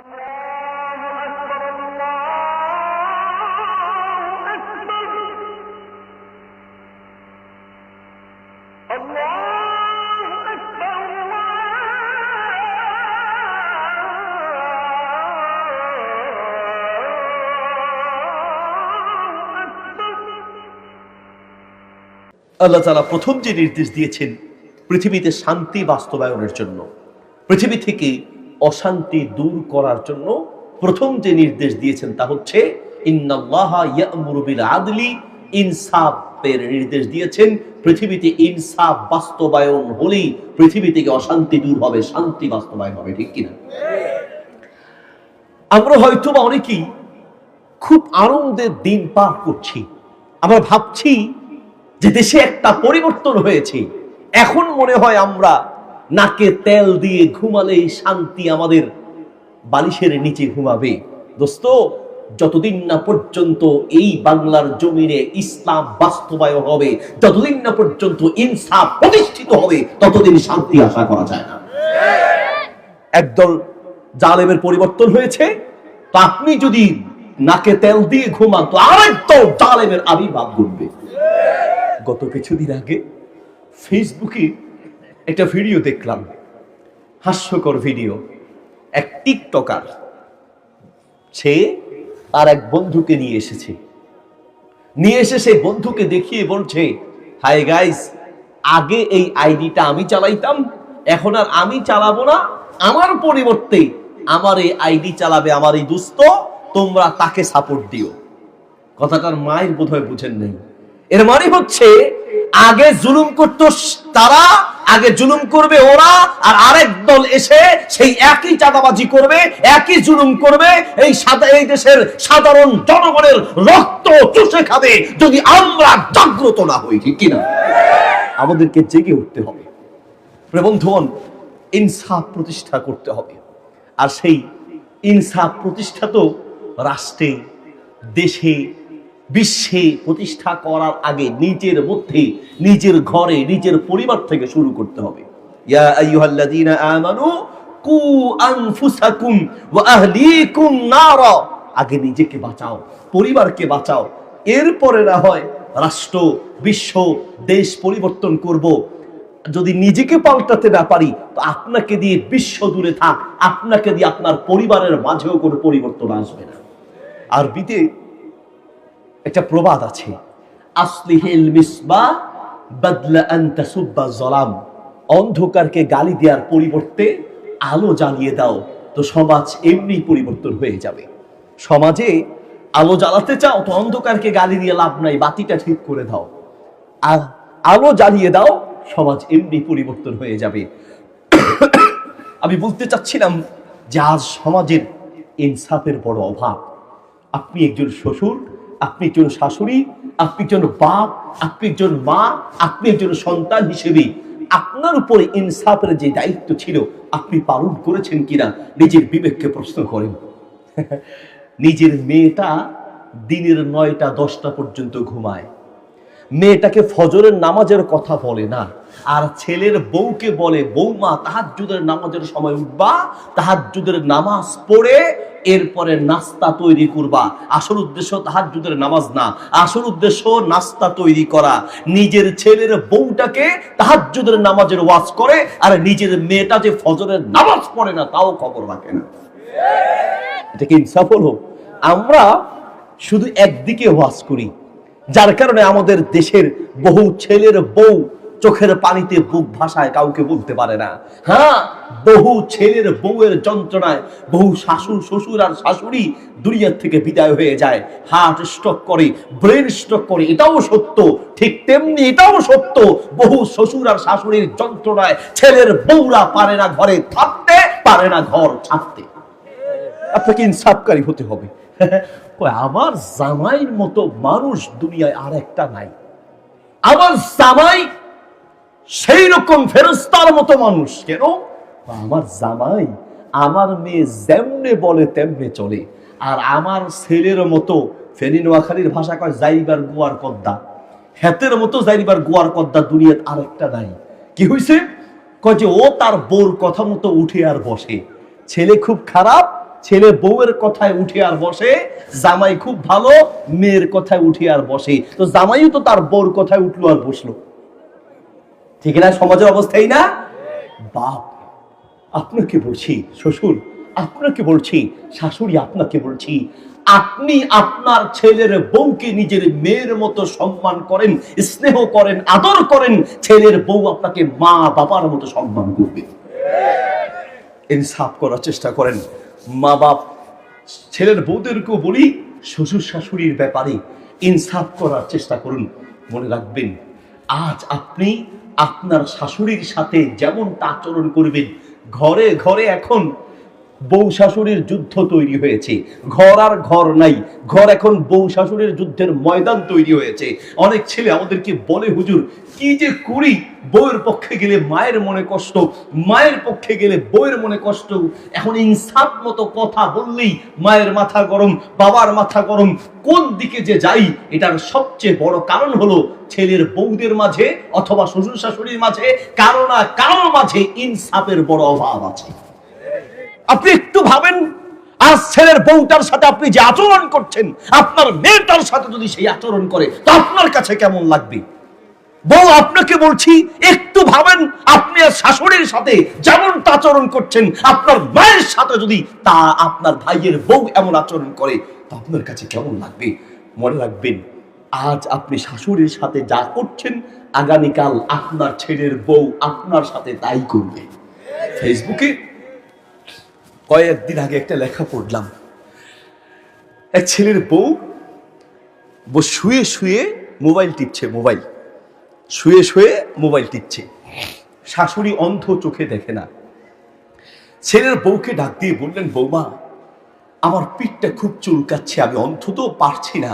আল্লাহ তাআলা প্রথম যে নির্দেশ দিয়েছেন পৃথিবীতে শান্তি বাস্তবায়নের জন্য, পৃথিবী থেকে অশান্তি দূর করার জন্য প্রথম যে নির্দেশ দিয়েছেন তা হচ্ছে ইন্নাল্লাহা ইয়া'মুরু বিল আদলি, ইনসাফের নির্দেশ দিয়েছেন। পৃথিবীতে ইনসাফ বাস্তবায়ন হলেই পৃথিবী থেকে অশান্তি দূর হবে, শান্তি বাস্তবায়ন হবে, ঠিক কিনা? আমরা হয়তো বা অনেকেই খুব আনন্দের দিন পার করছি, আমরা ভাবছি যে দেশে একটা পরিবর্তন হয়েছে, এখন মনে হয় আমরা নাকে তেল দিয়ে ঘুমালেই শান্তি আমাদের বালিশের নিচে ঘুমাবে। দোস্ত, যতদিন না পর্যন্ত এই বাংলার জমিনে ইসলাম বাস্তবায়ন হবে, যতদিন না পর্যন্ত ইনসাফ প্রতিষ্ঠিত হবে, ততদিন শান্তি আশা করা যায় না। একদল জালেমের পরিবর্তন হয়েছে, তো আপনি যদি নাকে তেল দিয়ে ঘুমান তো আরেকদল জালেমের আবির্ভাব ঘটবে। গত কিছুদিন আগে ফেসবুকে একটা ভিডিও দেখলাম, হাস্যকর ভিডিও। এক টিকটকার সে তার এক বন্ধুকে নিয়ে এসে সেই বন্ধুকে দেখিয়ে বলছে, হাই গাইস, আগে এই আইডিটা আমি চালাইতাম, এখন আর আমি চালাবো না, আমার পরিবর্তে আমার এই আইডি চালাবে আমার এই দোস্ত, তোমরা তাকে সাপোর্ট দিও। কথাটার মায়ের বোধহয় বুঝেন নাই। এর মানে হচ্ছে আগে জুলুম করতো তারা, আগে জুলুম করবে ওরা, আর আরেক দল এসে সেই একই চাঁদাবাজি করবে, একই জুলুম করবে, এই দেশের সাধারণ জনগণের রক্ত চুষে খাবে যদি আমরা জাগ্রত না হই, ঠিক কিনা? আমাদেরকে জেগে উঠতে হবে বন্ধুগণ, ইনসাফ প্রতিষ্ঠা করতে হবে। আর সেই ইনসাফ প্রতিষ্ঠা তো রাষ্ট্রে, দেশে, বিশ্বে প্রতিষ্ঠা করার আগে নিজের মধ্যে, নিজের ঘরে, নিজের পরিবার থেকে শুরু করতে হবে। ইয়া আইয়ুহাল্লাযীনা আমানু কু আনফুসাকুম ওয়া আহলিকুম নারা, আগে নিজেকে বাঁচাও, পরিবারকে বাঁচাও, এরপরে না হয় রাষ্ট্র, বিশ্ব, দেশ পরিবর্তন করব। যদি নিজেকে পাল্টাতে না পারি তো আপনাকে দিয়ে বিশ্ব দূরে থাক, আপনাকে দিয়ে আপনার পরিবারের মাঝেও কোনো পরিবর্তন আসবে না। আরবিতে একটা প্রবাদ আছে, আসলিহিল মিসবাহ বাদলা আন তাসুব্বা যালাম, অন্ধকারকে গালি দেওয়ার পরিবর্তে আলো জ্বালিয়ে দাও, তো সমাজ এমনি পরিবর্তন হয়ে যাবে। সমাজে আলো জ্বালাতে চাও তো অন্ধকারকে গালি দিয়ে লাভ নাই, বাতিটা ঠিক করে দাও, আর আলো জ্বালিয়ে দাও, সমাজ এমনি পরিবর্তন হয়ে যাবে। আমি বলতে চাচ্ছিলাম যে আজ সমাজের ইনসাফের বড় অভাব। আপনি একজন শ্বশুর, আপনি একজন শাশুড়ি, আপনি একজন বাপ, আপনি একজন মা, আপনি একজন সন্তান হিসেবে আপনার উপরে ইনসাফের যে দায়িত্ব ছিল আপনি পালন করেছেন কিনা নিজের বিবেককে প্রশ্ন করেন। নিজের মেয়েটা দিনের 9টা 10টা পর্যন্ত ঘুমায়, মেয়েটাকে ফজরের নামাজের কথা বলে না, আর ছেলের বউকে বলে, বৌমা তাহাজ্জুদের নামাজের সময় উঠবা, তাহাজ্জুদের নামাজ পড়ে এরপরে নাস্তা তৈরি করবা। আসল উদ্দেশ্য তাহাজ্জুদের নামাজ না, আসল উদ্দেশ্য নাস্তা তৈরি করা। নিজের ছেলের বউটাকে তাহাজ্জুদের নামাজের ওয়াজ করে, আর নিজের মেয়েটা যে ফজরের নামাজ পড়ে না তাও খবর রাখে না। এটা কি ইনসাফ হলো? আমরা শুধু একদিকে ওয়াজ করি, যার কারণে আমাদের দেশের বহু ছেলের বউ চোখের পানিতে বুক ভাসায়, কাউকে বলতে পারে না। হ্যাঁ, বহু ছেলের বউয়ের যন্ত্রণায় বহু শ্বশুর আর শাশুড়ি দুনিয়ার থেকে বিদায় হয়ে যায়, হার্ট স্ট্রোক করে, ব্রেন স্ট্রোক করে, এটাও সত্য। ঠিক তেমনি এটাও সত্য, বহু শ্বশুর আর শাশুড়ির যন্ত্রণায় ছেলের বউরা পারে না ঘরে থাকতে, পারে না ঘর ছাড়তে। আপনাকে ইনসাফকারী হতে হবে। আমার জামাইয়ের মতো মানুষ দুনিয়ায় আর একটা নাই, আমার জামাই সেই রকম ফেরেশতার মতো মানুষ। কেন? আমার জামাই আমার মেয়ে যেমনে বলে তেমনে চলে, আর আমার ছেলের মতো ফেনী নোয়াখালীর ভাষা কয় যাইবার গোয়ার কদ্দা, হেতের মতো যাইবার গোয়ার কদ্দা দুনিয়াত আর একটা নাই। কি হয়েছে? কয় যে ও তার বউর কথা মতো উঠে আর বসে। ছেলে খুব খারাপ, ছেলে বউয়ের কথায় উঠে আর বসে, জামাই খুব ভালো মেয়ের কথায় উঠে আর বসে, তো জামাইও তো তার বউর কথায় উঠলো আর বসলো। ঠিক না? সমাজের অবস্থাই না? বাপ আপনাকে বলছি, শ্বশুর আপনাকে বলছি, শাশুড়ি আপনাকে বলছি, আপনি আপনার ছেলের বউকে নিজের মেয়ের মতো সম্মান করেন, স্নেহ করেন, আদর করেন, ছেলের বউ আপনাকে মা বাবার মতো সম্মান করবে। ইনসাফ করার চেষ্টা করেন। মা বাপ ছেলের বউদেরকেও বলি, শ্বশুর শাশুড়ির ব্যাপারে ইনসাফ করার চেষ্টা করুন। মনে রাখবেন, আজ আপনি আপনার শাশুড়ির সাথে যেমনটা আচরণ করবেন, ঘরে ঘরে এখন বউ শাশুড়ির যুদ্ধ তৈরি হয়েছে। ঘর আর ঘর নাই, ঘর এখন বউ শাশুড়ির যুদ্ধের ময়দান তৈরি হয়েছে। অনেক ছেলে আমাদেরকে বলে, হুজুর কি যে করি, বউয়ের পক্ষে গেলে মায়ের মনে কষ্ট, মায়ের পক্ষে গেলে বউয়ের মনে কষ্ট। এখন ইনসাফ মতো কথা বললেই মায়ের মাথা গরম, বাবার মাথা গরম। কোন দিকে যে যাই, এটার সবচেয়ে বড় কারণ হলো ছেলের বউদের মাঝে অথবা শ্বশুর শাশুড়ির মাঝে কারো না কারোর মাঝে ইনসাফের বড় অভাব আছে। আপনি একটু ভাবেন, আজ ছেলের বউটার সাথে আপনি যে আচরণ করছেন, আপনার মেয়েটার সাথে যদি সেই আচরণ করে, তো আপনার কাছে কেমন লাগবে? বউ আপনাকে বলছি, একটু ভাবেন, আপনি আর শাশুড়ির সাথে যেমনটা আচরণ করছেন, আপনার মায়ের সাথে যদি তা আপনার ভাইয়ের বউ এমন আচরণ করে, তো আপনার কাছে কেমন লাগবে? মনে রাখবেন, আজ আপনি শাশুড়ির সাথে যা করছেন, আগামীকাল আপনার ছেলের বউ আপনার সাথে তাই করবে। ফেসবুকে কয়েকদিন আগে একটা লেখা পড়লাম, এক ছেলের বউ শুয়ে শুয়ে মোবাইল টিপছে, শুয়ে শুয়ে মোবাইল টিপছে। শাশুড়ি অন্ধ, চোখে দেখে না। ছেলের বউকে ডাক দিয়ে বললেন, বৌমা আমার পিঠটা খুব চুলকাচ্ছে, আমি অন্ধ তো পারছি না,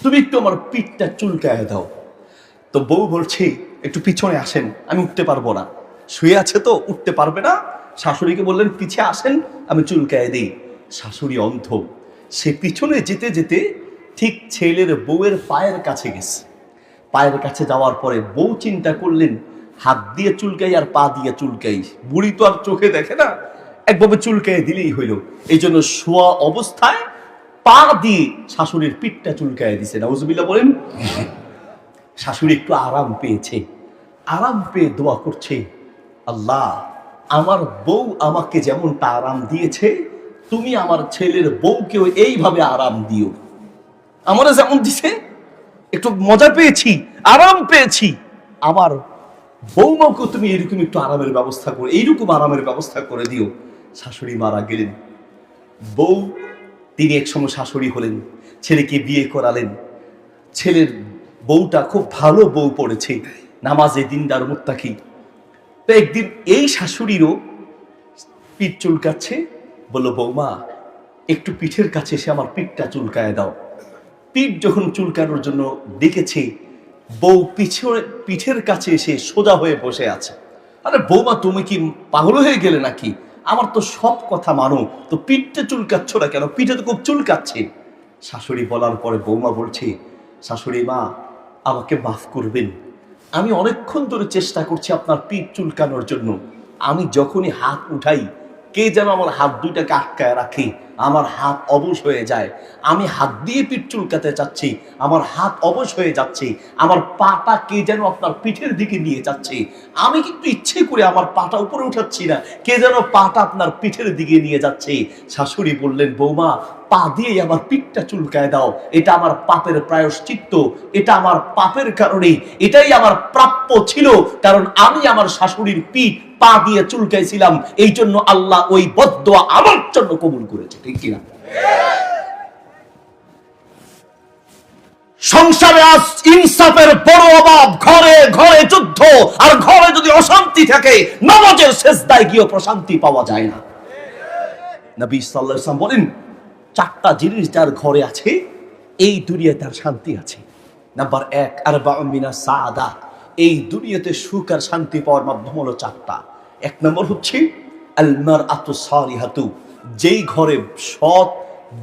তুমি একটু আমার পিঠটা চুলকায় দাও। তো বউ বলছে, একটু পিছনে আসেন, আমি উঠতে পারবো না, শুয়ে আছে তো উঠতে পারবে না। শাশুড়িকে বললেন, পিছে আসেন, আমি চুলকায় দিই। শাশুড়ি অন্ধ, সে পিছনে যেতে যেতে ঠিক ছেলের বউয়ের পায়ের কাছে গেছে। পায়ের কাছে যাওয়ার পরে বউ চিন্তা করলেন, হাত দিয়ে চুলকাই আর পা দিয়ে চুলকাই, বুড়ি তো আর চোখে দেখে না, একভাবে চুলকাই দিলেই হইল। এই জন্য শোয়া অবস্থায় পা দিয়ে শাশুড়ির পিঠটা চুলকায় দিছে। নাউজুবিল্লাহ বলেন। শাশুড়ি একটু আরাম পেয়েছে, আরাম পেয়ে দোয়া করছে, আল্লাহ আমার বউ আমাকে যেমনটা আরাম দিয়েছে, তুমি আমার ছেলের বউকেও এইভাবে আরাম দিও। আমরা যেমন দিছে, একটু মজা পেয়েছি, আরাম পেয়েছি, আমার বৌমাকেও তুমি এরকম একটু আরামের ব্যবস্থা করে, এইরকম আরামের ব্যবস্থা করে দিও। শাশুড়ি মারা গেলেন। বউ, তিনি একসময় শাশুড়ি হলেন, ছেলেকে বিয়ে করালেন। ছেলের বউটা খুব ভালো বউ পড়েছে, নামাজে দিনদার মুত্তাকি। তো একদিন এই শাশুড়িরও পিঠ চুলকাচ্ছে, বললো, বৌমা একটু পিঠের কাছে এসে আমার পিঠটা চুলকায় দাও। পিঠ যখন চুলকানোর জন্য ডেকেছে, বউ পিঠের কাছে এসে সোজা হয়ে বসে আছে। আরে বৌমা, তুমি কি পাগল হয়ে গেলে নাকি? আমার তো সব কথা মানো, তো পিঠটা চুলকাচ্ছ না কেন? পিঠে তো খুব চুলকাচ্ছে। শাশুড়ি বলার পরে বৌমা বলছে, শাশুড়ি মা আমাকে মাফ করবেন, আমি অনেকক্ষণ ধরে চেষ্টা করছি আপনার পিঠ চুলকানোর জন্য। আমি যখনই হাত উঠাই, কে যেন আমার হাত দুইটাকে আটকায় রাখে, আমার হাত অবশ হয়ে যায়। আমি হাত দিয়ে পিঠ চুলকাতে চাচ্ছি, আমার হাত অবশ হয়ে যাচ্ছে। আমার পাটা কে যেন আপনার পিঠের দিকে নিয়ে যাচ্ছে, আমি কিন্তু ইচ্ছে করে আমার পাটা উপরে উঠাচ্ছি না, কে যেন পাটা আপনার পিঠের দিকে নিয়ে যাচ্ছে। শাশুড়ি বললেন, বৌমা পা দিয়ে আমার পিঠটা চুলকায় দাও, এটা আমার পাপের প্রায়শ্চিত্ত, এটা আমার পাপের কারণে, এটাই আমার প্রাপ্য ছিল, কারণ আমি আমার শাশুড়ির পিঠ পা দিয়ে চুলকাইছিলাম, এই জন্য আল্লাহ ওই বদদোয়া আমার জন্য কবুল করেছে। ঠিক কিনা? সংসারে আজ ইনসাফের বড় অভাব, ঘরে ঘরে যুদ্ধ, আর ঘরে যদি অশান্তি থাকে, নামাজের সেজদায় গিয়ে প্রশান্তি পাওয়া যায় না। নবী সাল্লাল্লাহু আলাইহি ওয়াসাল্লাম বলেন, চারটা জিনিস যার ঘরে আছে, এই দুনিয়াতে তার শান্তি আছে। নাম্বার 1, আরবাউন মিনাস সাআদা, এই দুনিয়াতে সুখ আর শান্তি পাওয়ার মাধ্যম হলো চারটা। 1 নম্বর হচ্ছে আল মারআতু সালিহাতু, যেই ঘরে সৎ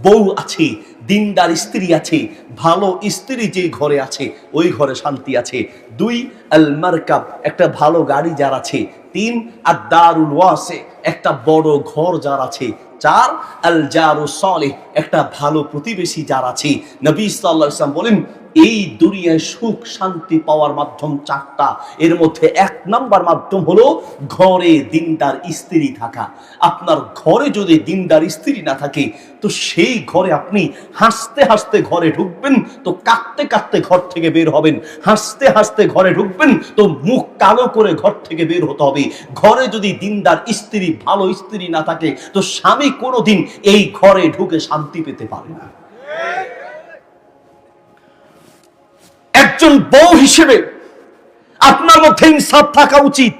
বউ আছে, দিনদার স্ত্রী আছে, ভালো স্ত্রী যেই ঘরে আছে, ওই ঘরে শান্তি আছে। 2, আল মারকাব, একটা ভালো গাড়ি যার আছে। 3, আদ-দারুল ওয়াসি, একটা বড় ঘর যার আছে। 4 আল জারু সালিহ, একটা ভালো প্রতিবেশী যার আছে। নবী সাল্লাল্লাহু আলাইহি ওয়াসাল্লাম বলেন এই দুনিয়ায় সুখ শান্তি পাওয়ার মাধ্যম 4টা, এর মধ্যে 1 নাম্বার মাধ্যম হলো ঘরে দিনদার স্ত্রী থাকা। আপনার ঘরে যদি দিনদার স্ত্রী না থাকে তো সেই ঘরে আপনি হাসতে হাসতে ঘরে ঢুকবেন তো কাঁদতে কাঁদতে ঘর থেকে বের হবেন, হাসতে হাসতে ঘরে ঢুকবেন তো মুখ কালো করে ঘর থেকে বের হতে হবে। ঘরে যদি দিনদার স্ত্রী ভালো স্ত্রী না থাকে তো স্বামী কোনোদিন এই ঘরে ঢুকে শান্তি পেতে পারে না। একজন বউ হিসেবে আপনার মধ্যে ইনসাফ থাকা উচিত।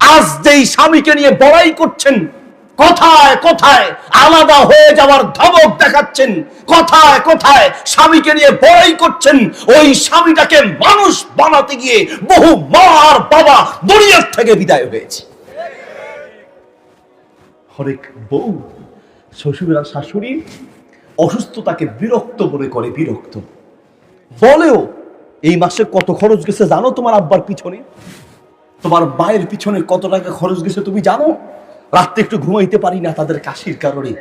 আজ যেই স্বামীকে নিয়ে বড়াই করছেন, কথায় কথায় আলাদা হয়ে যাওয়ার ধমক দেখাচ্ছেন, কথায় কথায় স্বামীকে নিয়ে বড়াই করছেন, ওই স্বামীটাকে মানুষ বানাতে গিয়ে বহু মা আর বাবা দুনিয়ার থেকে বিদায় হয়েছে। হরেক বউ শ্বশুর আর শাশুড়ি অসুস্থতাকে বিরক্ত মনে করে, বিরক্ত বলেও এই মাসে কত খরচ গেছে জানো তোমার আব্বার পিছনে, তোমার মায়ের পিছনে কত টাকা খরচ গেছে তুমি জানো? রাত্রে একটু ঘুমাইতে পারি না তাদের কাশির কারণে।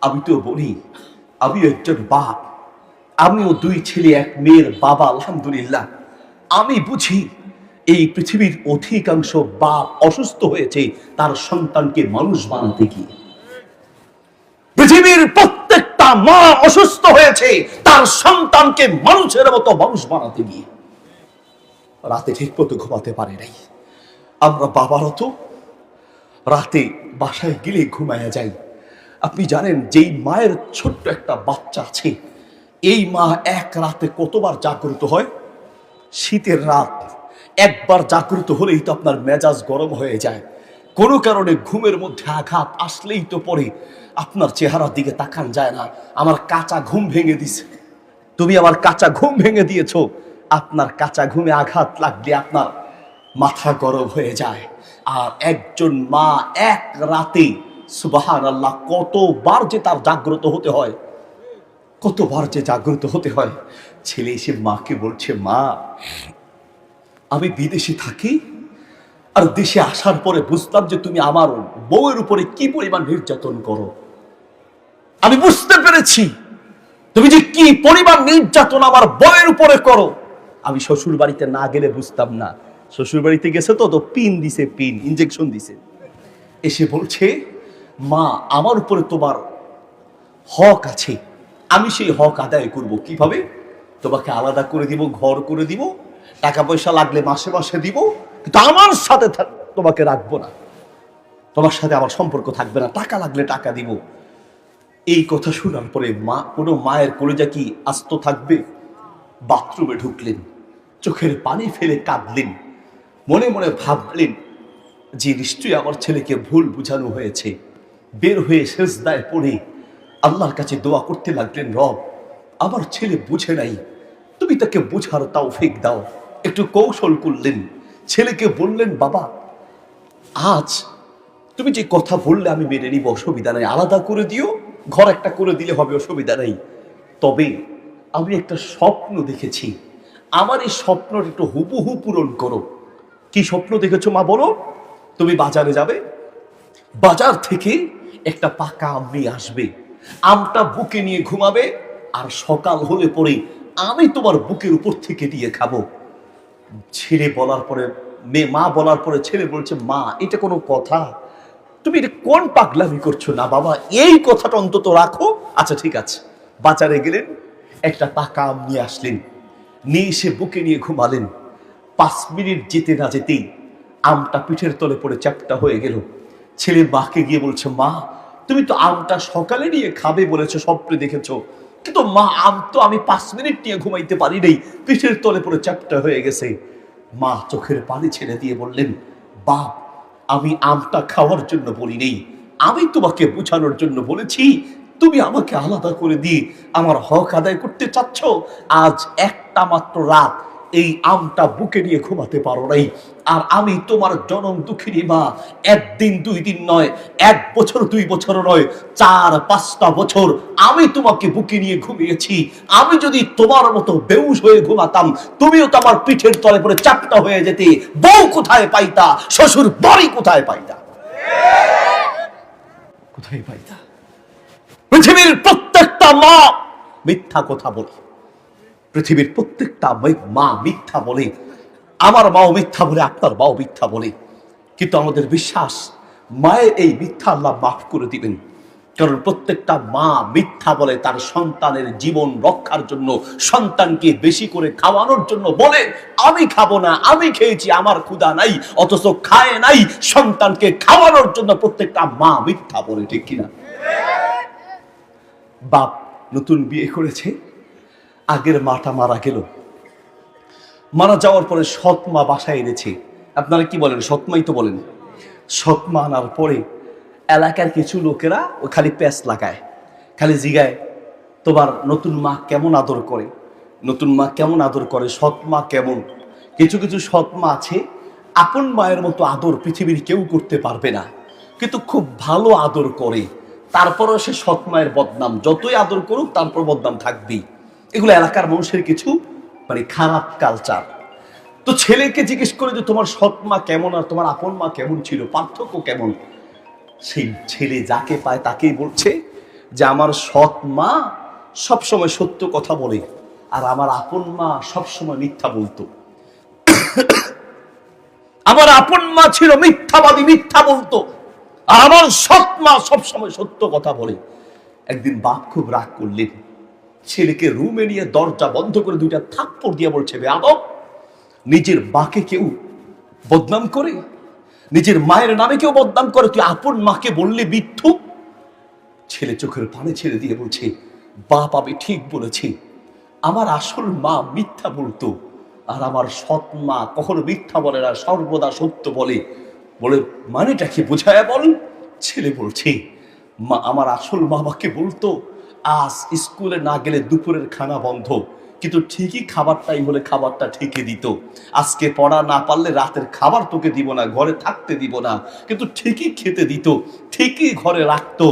আমি তো বলি আমিও একজন বাপ, আমিও 2 ছেলে 1 মেয়ের বাবা, আলহামদুলিল্লাহ। আমি বুঝি এই পৃথিবীর অধিকাংশ বাপ অসুস্থ হয়েছে তার সন্তানকে মানুষ বানাতে গিয়ে। পৃথিবীর প্রত্যেকটা মা অসুস্থ হয়েছে তার সন্তানকে মানুষের মতো মানুষ বানাতে গিয়ে। রাতে ঠিক মতো ঘুমাতে পারে নাই। আমরা বাবারও তো রাতে বাসায় গেলে ঘুমায়া যাই। আপনি জানেন যেই মায়ের ছোট্ট একটা বাচ্চা আছে এই মা এক রাতে কতবার জাগ্রত হয়? শীতের রাত একবার জাগ্রত হলেই তো আপনার মেজাজ গরম হয়ে যায়। কোনো কারণে ঘুমের মধ্যে আঘাত আসলেই তো পরে আপনার চেহারার দিকে তাকান যায় না। আমার কাঁচা ঘুম ভেঙে দিছে, তুমি আমার কাঁচা ঘুম ভেঙে দিয়েছো। আপনার কাঁচা ঘুমে আঘাত লাগলে আপনার মাথা গরম হয়ে যায়। আর একজন মা এক রাতে সুবহানাল্লাহ কতবার যে তার জাগ্রত হতে হয়, কতবার যে জাগ্রত হতে হয়। ছেলে এসে মাকে বলছে, মা আমি বিদেশে থাকি আর দেশে আসার পরে বুঝতাম যে তুমি আমার বউয়ের উপরে কি পরিমাণ নির্যাতন করো। আমি বুঝতে পেরেছি তুমি যে কি পরিমাণ নির্যাতন আমার বউয়ের উপরে করো। আমি শ্বশুর বাড়িতে না গেলে বুঝতাম না। শ্বশুর বাড়িতে গেছে তো পিন দিছে, পিন ইনজেকশন দিছে। এসে বলছে, মা আমার উপরে তোমার হক আছে, আমি সেই হক আদায় করব। কিভাবে? তোমাকে আলাদা করে দিব, ঘর করে দিব, টাকা পয়সা লাগলে মাসে মাসে দিব, কিন্তু আমার সাথে তোমাকে রাখবো না, তোমার সাথে আমার সম্পর্ক থাকবে না, টাকা লাগলে টাকা দিব। এই কথা শোনার পরে মা, কোনো মায়ের কলিজা কি আস্ত থাকবে? বাথরুমে ঢুকলেন, চোখের পানি ফেলে কাঁদলেন, মনে মনে ভাবলেন যে নিশ্চয়ই আমার ছেলেকে ভুল বুঝানো হয়েছে। বের হয়ে সেজদায় পড়ে আল্লাহর কাছে দোয়া করতে লাগলেন, রব আমার ছেলে বুঝে নাই, তুমি তাকে বুঝার তৌফিক দাও। একটু কৌশল করলেন, ছেলেকে বললেন, বাবা আজ তুমি যে কথা বললে আমি মেনে নিব, অসুবিধা নাই, আলাদা করে দিও, ঘর একটা করে দিলে হবে, অসুবিধা নাই। তবে আমি একটা স্বপ্ন দেখেছি, আমার এই স্বপ্নটা একটু হুবহু পূরণ করো। কি স্বপ্ন দেখেছো মা বলো? তুমি বাজারে যাবে, বাজার থেকে একটা পাকা আম নিয়ে আসবে, আমটা বুকে নিয়ে ঘুমাবে, আর সকাল হলে পরে আমি তোমার বুকের উপর থেকে দিয়ে খাবো। ছেলে বলার পরে মা বলার পরে ছেলে বলছে, মা এটা কোনো কথা? তুমি এটা কোন পাগলামি করছো? না বাবা এই কথাটা অন্তত রাখো। আচ্ছা ঠিক আছে। বাজারে গেলেন, একটা পাকা আম নিয়ে আসলেন, নিয়ে এসে বুকে নিয়ে ঘুমালেন। 5 মিনিট যেতে না যেতেই আমটা পিঠের তলে পড়ে চ্যাপ্টা হয়ে গেল। ছেলে মাকে গিয়ে বলছে, মা তুমি তো আমটা সকালে নিয়ে খাবে বলেছো, স্বপ্নে দেখেছো, কিন্তু মা আম তো আমি 5 মিনিট নিয়ে ঘুমাইতে পারি নাই, পিঠের তলে পড়ে চ্যাপ্টা হয়ে গেছে। মা চোখের পানি ছেড়ে দিয়ে বললেন, বাপ আমি আমটা খাওয়ার জন্য বলি নেই, আমি তোমাকে বোঝানোর জন্য বলেছি। তুমি আমাকে আলাদা করে দিয়ে আমার হক আদায় করতে চাচ্ছ। আজ একটা মাত্র রাত এই আমটা বুকে নিয়ে ঘুমাতে পারো নাই, আর আমি তোমার জনম দুঃখিনী মা। 1 দিন 2 দিন নয়, 1 বছর 2 বছর নয়, 4-5টা বছর আমি তোমাকে বুকে নিয়ে ঘুমিয়েছি। আমি যদি তোমার মতো বেহুশ হয়ে ঘুমাতাম, তুমিও তো আমার পিঠের তলে পড়ে চাপটা হয়ে যেতে। বউ কোথায় পাইতা, শ্বশুর বাড়ি কোথায় পাইতা, কোথায় পাইতা? পৃথিবীর প্রত্যেকটা মা মিথ্যা কথা বলে, পৃথিবীর প্রত্যেকটা মা মিথ্যা বলে। আমার মাও মিথ্যা বলে, আপনার মাও মিথ্যা বলে। কিন্তু আমাদের বিশ্বাস মায়ের এই মিথ্যা আল্লাহ মাফ করে দিবেন। কারণ প্রত্যেকটা মা মিথ্যা বলে তার সন্তানের জীবন রক্ষার জন্য, সন্তানকে বেশি করে খাওয়ানোর জন্য বলে আমি খাবো না, আমি খেয়েছি, আমার ক্ষুধা নাই, অথচ খায় নাই। সন্তানকে খাওয়ানোর জন্য প্রত্যেকটা মা মিথ্যা বলে, ঠিক কিনা? বাপ নতুন বিয়ে করেছে, আগের মাটা মারা গেল, মারা যাওয়ার পরে সৎ মা বাসায় এনেছে। আপনারা কি বলেন? সৎমাই তো বলেন। সৎ মা আনার পরে এলাকার কিছু লোকেরা ও খালি প্যাঁচ লাগায়, খালি জিগায় তোমার নতুন মা কেমন আদর করে, নতুন মা কেমন আদর করে, সৎ মা কেমন। কিছু কিছু সৎ মা আছে আপন মায়ের মতো আদর পৃথিবীর কেউ করতে পারবে না, কিন্তু খুব ভালো আদর করে। তারপরও সে সৎ মায়ের বদনাম, যতই আদর করুক তারপর বদনাম থাকবেই। এগুলো এলাকার মানুষের কিছু খারাপ কালচার। তো ছেলেকে জিজ্ঞেস করে যে তোমার সৎ মা কেমন আর তোমার আপন মা কেমন ছিল, পার্থক্য কেমন? সেই ছেলে যাকে পায় তাকেই বলছে যে আমার সৎ মা সবসময় সত্য কথা বলে, আর আমার আপন মা সবসময় মিথ্যা বলতো। আমার আপন মা ছিল মিথ্যাবাদী, মিথ্যা বলতো, আর আমার সৎ মা সবসময় সত্য কথা বলে। একদিন বাপ খুব রাগ করলেন, ছেলেকে রুমে নিয়ে দরজা বন্ধ করে দুইটা থাপ্পড় দিয়ে বলছে বেয়াদব, নিজের মাকে কেউ বদনাম করে, নিজের মায়ের নামে কেউ বদনাম করে, তুই আপন মাকে বললে মিথ্যু। ছেলে চোখের পানি ছেড়ে দিয়ে বলছে বাপ আমি ঠিক বলেছি, আমার আসল মা মিথ্যা বলতো, আর আমার সৎ মা কখনো মিথ্যা বলে না, সর্বদা সত্য বলে। বলে মানেটা কি বুঝায়া বল। ছেলে বলছে মা আমার আসল মা আমাকে বলতো আজ স্কুলে না গেলে দুপুরের খানা বন্ধ, কিন্তু ঠিকই খাবার টাইম হলে খাবারটা ঠিকই দিত। আজকে পড়া না পারলে রাতের খাবার তোকে দিব না, ঘরে থাকতে দিব না, কিন্তু ঠিকই খেতে দিত, ঠিকই ঘরে রাখতো।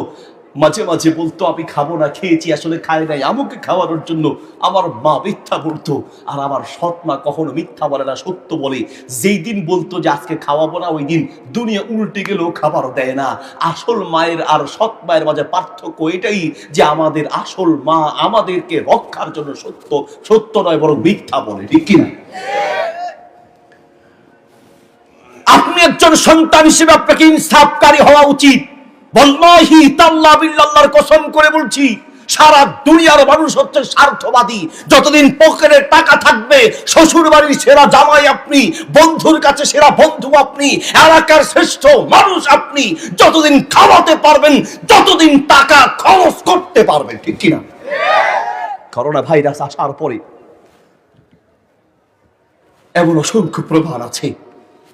মাঝে মাঝে বলতো আমি খাবো না, খেয়েছি আসলে খায় নাই, আমাকে খাওয়ানোর জন্য। আমার মা মিথ্যা বলতো, আর আমার সৎ মা কখনো মিথ্যা বলে না, সত্য বলে। যেই দিন বলতো যে আজকে খাওয়াবো না, ওই দিন দুনিয়া উল্টে গেলেও খাবার দেয় না। আসল মায়ের আর সৎ মায়ের মাঝে পার্থক্য এটাই যে আমাদের আসল মা আমাদেরকে রক্ষার জন্য সত্য সত্য নয় বরং মিথ্যা বলে, ঠিক কিনা? আপনি একজন সন্তান হিসেবে আপনাকে ইনসাফকারী হওয়া উচিত। বল্লাহি তাল্লাহ বিল্লাহর কসম করে বলছি, সারা দুনিয়ার মানুষ হচ্ছে স্বার্থবাদী। যতদিন পকেটে টাকা থাকবে, শ্বশুর বাড়ির সেরা জামাই আপনি, বন্ধুর কাছে সেরা বন্ধু আপনি, এলাকার শ্রেষ্ঠ মানুষ আপনি, যতদিন খাওয়াতে পারবেন, যতদিন টাকা খরচ করতে পারবেন, ঠিক কিনা? করোনা ভাইরাস আসার পরে এমন অসংখ্য প্রমাণ আছে,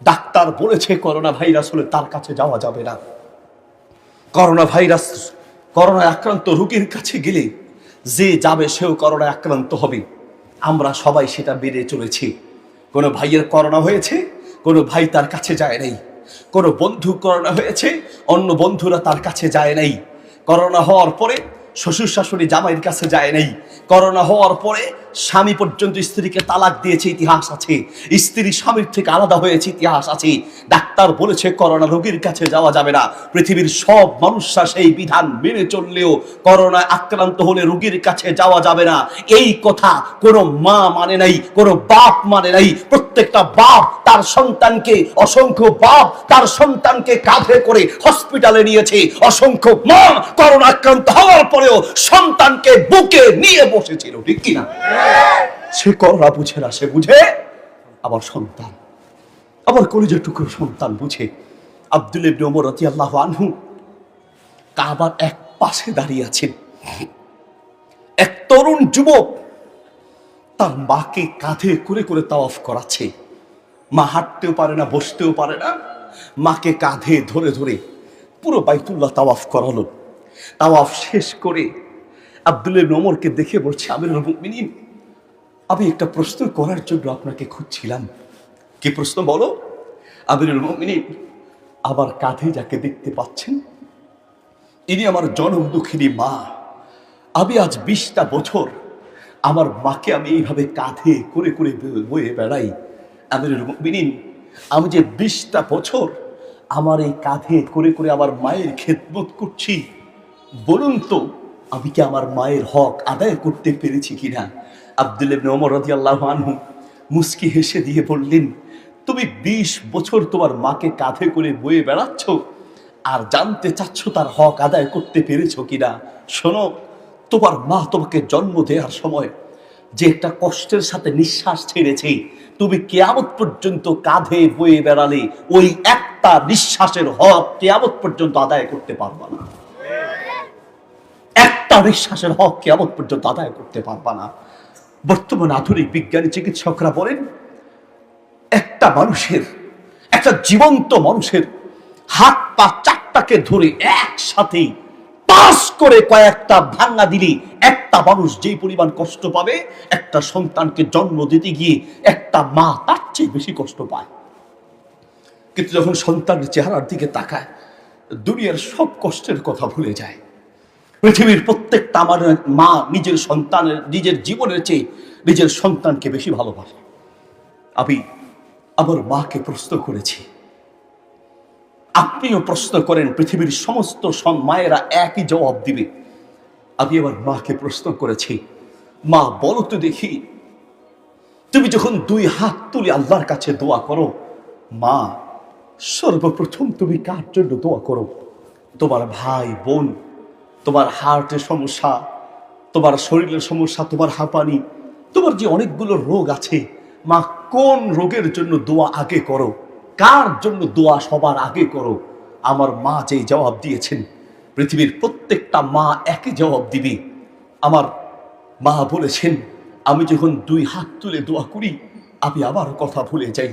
ডাক্তার বলেছে করোনা ভাইরাস হলে তার কাছে যাওয়া যাবে না। করোনা ভাইরাস, করোনায় আক্রান্ত রোগীর কাছে গেলে যে যাবে সেও করোনায় আক্রান্ত হবে। আমরা সবাই সেটা বেড়ে চলেছি। কোনো ভাইয়ের করোনা হয়েছে, কোনো ভাই তার কাছে যায় নাই। কোনো বন্ধু করোনা হয়েছে, অন্য বন্ধুরা তার কাছে যায় নাই। করোনা হওয়ার পরে শ্বশুর শাশুড়ি জামাইয়ের কাছে যায় নাই। করোনা হওয়ার পরে স্বামী পর্যন্ত স্ত্রীকে তালাক দিয়েছে, ইতিহাস আছে। স্ত্রী স্বামীর থেকে আলাদা হয়েছে, ইতিহাস আছে। ডাক্তার বলেছে করোনা রোগীর কাছে যাওয়া যাবে না। পৃথিবীর সব মানুষরা সেই বিধান মেনে চললেও করোনায় আক্রান্ত হলে রোগীর কাছে যাওয়া যাবে না, এই কথা কোনো মা মানে নাই, কোনো বাপ মানে নাই। প্রত্যেকটা বাপ তার সন্তানকে, অসংখ্য বাপ তার সন্তানকে কাঁধে করে হসপিটালে নিয়েছে। অসংখ্য মা করোনা আক্রান্ত হওয়ার পরেও সন্তানকে বুকে নিয়ে বসেছিল, ঠিক কিনা? সে করোনা বুঝে না, সে বুঝে আমার সন্তান, আমার কলিজার টুকরো সন্তান বুঝে। আব্দুল্লাহ ইবনে ওমর রাদিয়াল্লাহু আনহু কাবার এক পাশে দাঁড়িয়ে আছেন। এক তরুণ যুবক তার মাকে কাঁধে করে করে তাওয়াফ করাচ্ছে। মা হাঁটতেও পারে না, বসতেও পারে না, মাকে কাঁধে ধরে ধরে পুরো বাইতুল্লাহ তাওয়াফ করালো। তাওয়াফ শেষ করে আব্দুল্লাহ ইবনে ওমরকে দেখে বলছে আমিরুল মুমিনিন, আমি একটা প্রশ্ন করার জন্য আপনাকে খুঁজছিলাম। কি প্রশ্ন বলো? আমিরুল মুমিনিন, আমার কাঁধে যাকে দেখতে পাচ্ছেন ইনি আমার জনম দুঃখিনী মা। আমি আজ 20টা বছর আমার মাকে আমি এইভাবে কাঁধে করে করে বয়ে বেড়াই। আমিরুল মুমিনিন, আমি যে 20টা বছর আমার এই কাঁধে করে করে আমার মায়ের খেদমত করছি, বলুন তো আমি কি আমার মায়ের হক আদায় করতে পেরেছি কিনা। আব্দুল্লাহ ইবনে ওমর রাদিয়াল্লাহু আনহু মুস্কি হেসে দিয়ে বললেন, তুমি 20 বছর তোমার মাকে কাঁধে করে বয়ে বেড়াচ্ছ আর জানতে চাচ্ছ তার হক আদায় করতে পেরেছো কিনা। শোনো, তোমার মা তোমাকে জন্ম দেওয়ার সময় যে একটা কষ্টের সাথে নিঃশ্বাস ছেড়েছে, তুমি কিয়ামত পর্যন্ত কাঁধে বয়ে বেড়ালে ওই একটা নিঃশ্বাসের হক কিয়ামত পর্যন্ত আদায় করতে পারবা না। একটা নিঃশ্বাসের হক কিয়ামত পর্যন্ত আদায় করতে পারবা না। বর্তমান আধুনিক বিজ্ঞানী চিকিৎসকরা বলেন, একটা মানুষের, একটা জীবন্ত মানুষের হাত পা চারটাকে ধরে একসাথে পাস করে কয়েকটা ভাঙা দিলে একটা মানুষ যে পরিমাণ কষ্ট পাবে, একটা সন্তানকে জন্ম দিতে গিয়ে একটা মা তার চেয়ে বেশি কষ্ট পায়। কিন্তু যখন সন্তানের চেহারার দিকে তাকায়, দুনিয়ার সব কষ্টের কথা ভুলে যায়। পৃথিবীর প্রত্যেকটা আমার মা নিজের সন্তানের, নিজের জীবনের চেয়ে নিজের সন্তানকে বেশি ভালোবাসে। আমি আমার মাকে প্রশ্ন করেছি, আপনিও প্রশ্ন করেন, পৃথিবীর সমস্ত মায়েরা একই জবাব দিবে। আমি আমার মাকে প্রশ্ন করেছি, মা বলো তো দেখি, তুমি যখন 2 হাত তুলে আল্লাহর কাছে দোয়া করো, মা সর্বপ্রথম তুমি কার জন্য দোয়া করো? তোমার ভাই বোন, তোমার হার্টের সমস্যা, তোমার শরীরের সমস্যা, তোমার হাঁপানি, তোমার যে অনেকগুলো রোগ আছে, মা কোন রোগের জন্য দোয়া আগে করো? কার জন্য দোয়া সবার আগে করো? আমার মা যেই জবাব দিয়েছেন, পৃথিবীর প্রত্যেকটা মা একই জবাব দিবে। আমার মা বলেছেন, আমি যখন 2 হাত তুলে দোয়া করি, আমি আমার কথা ভুলে যাই,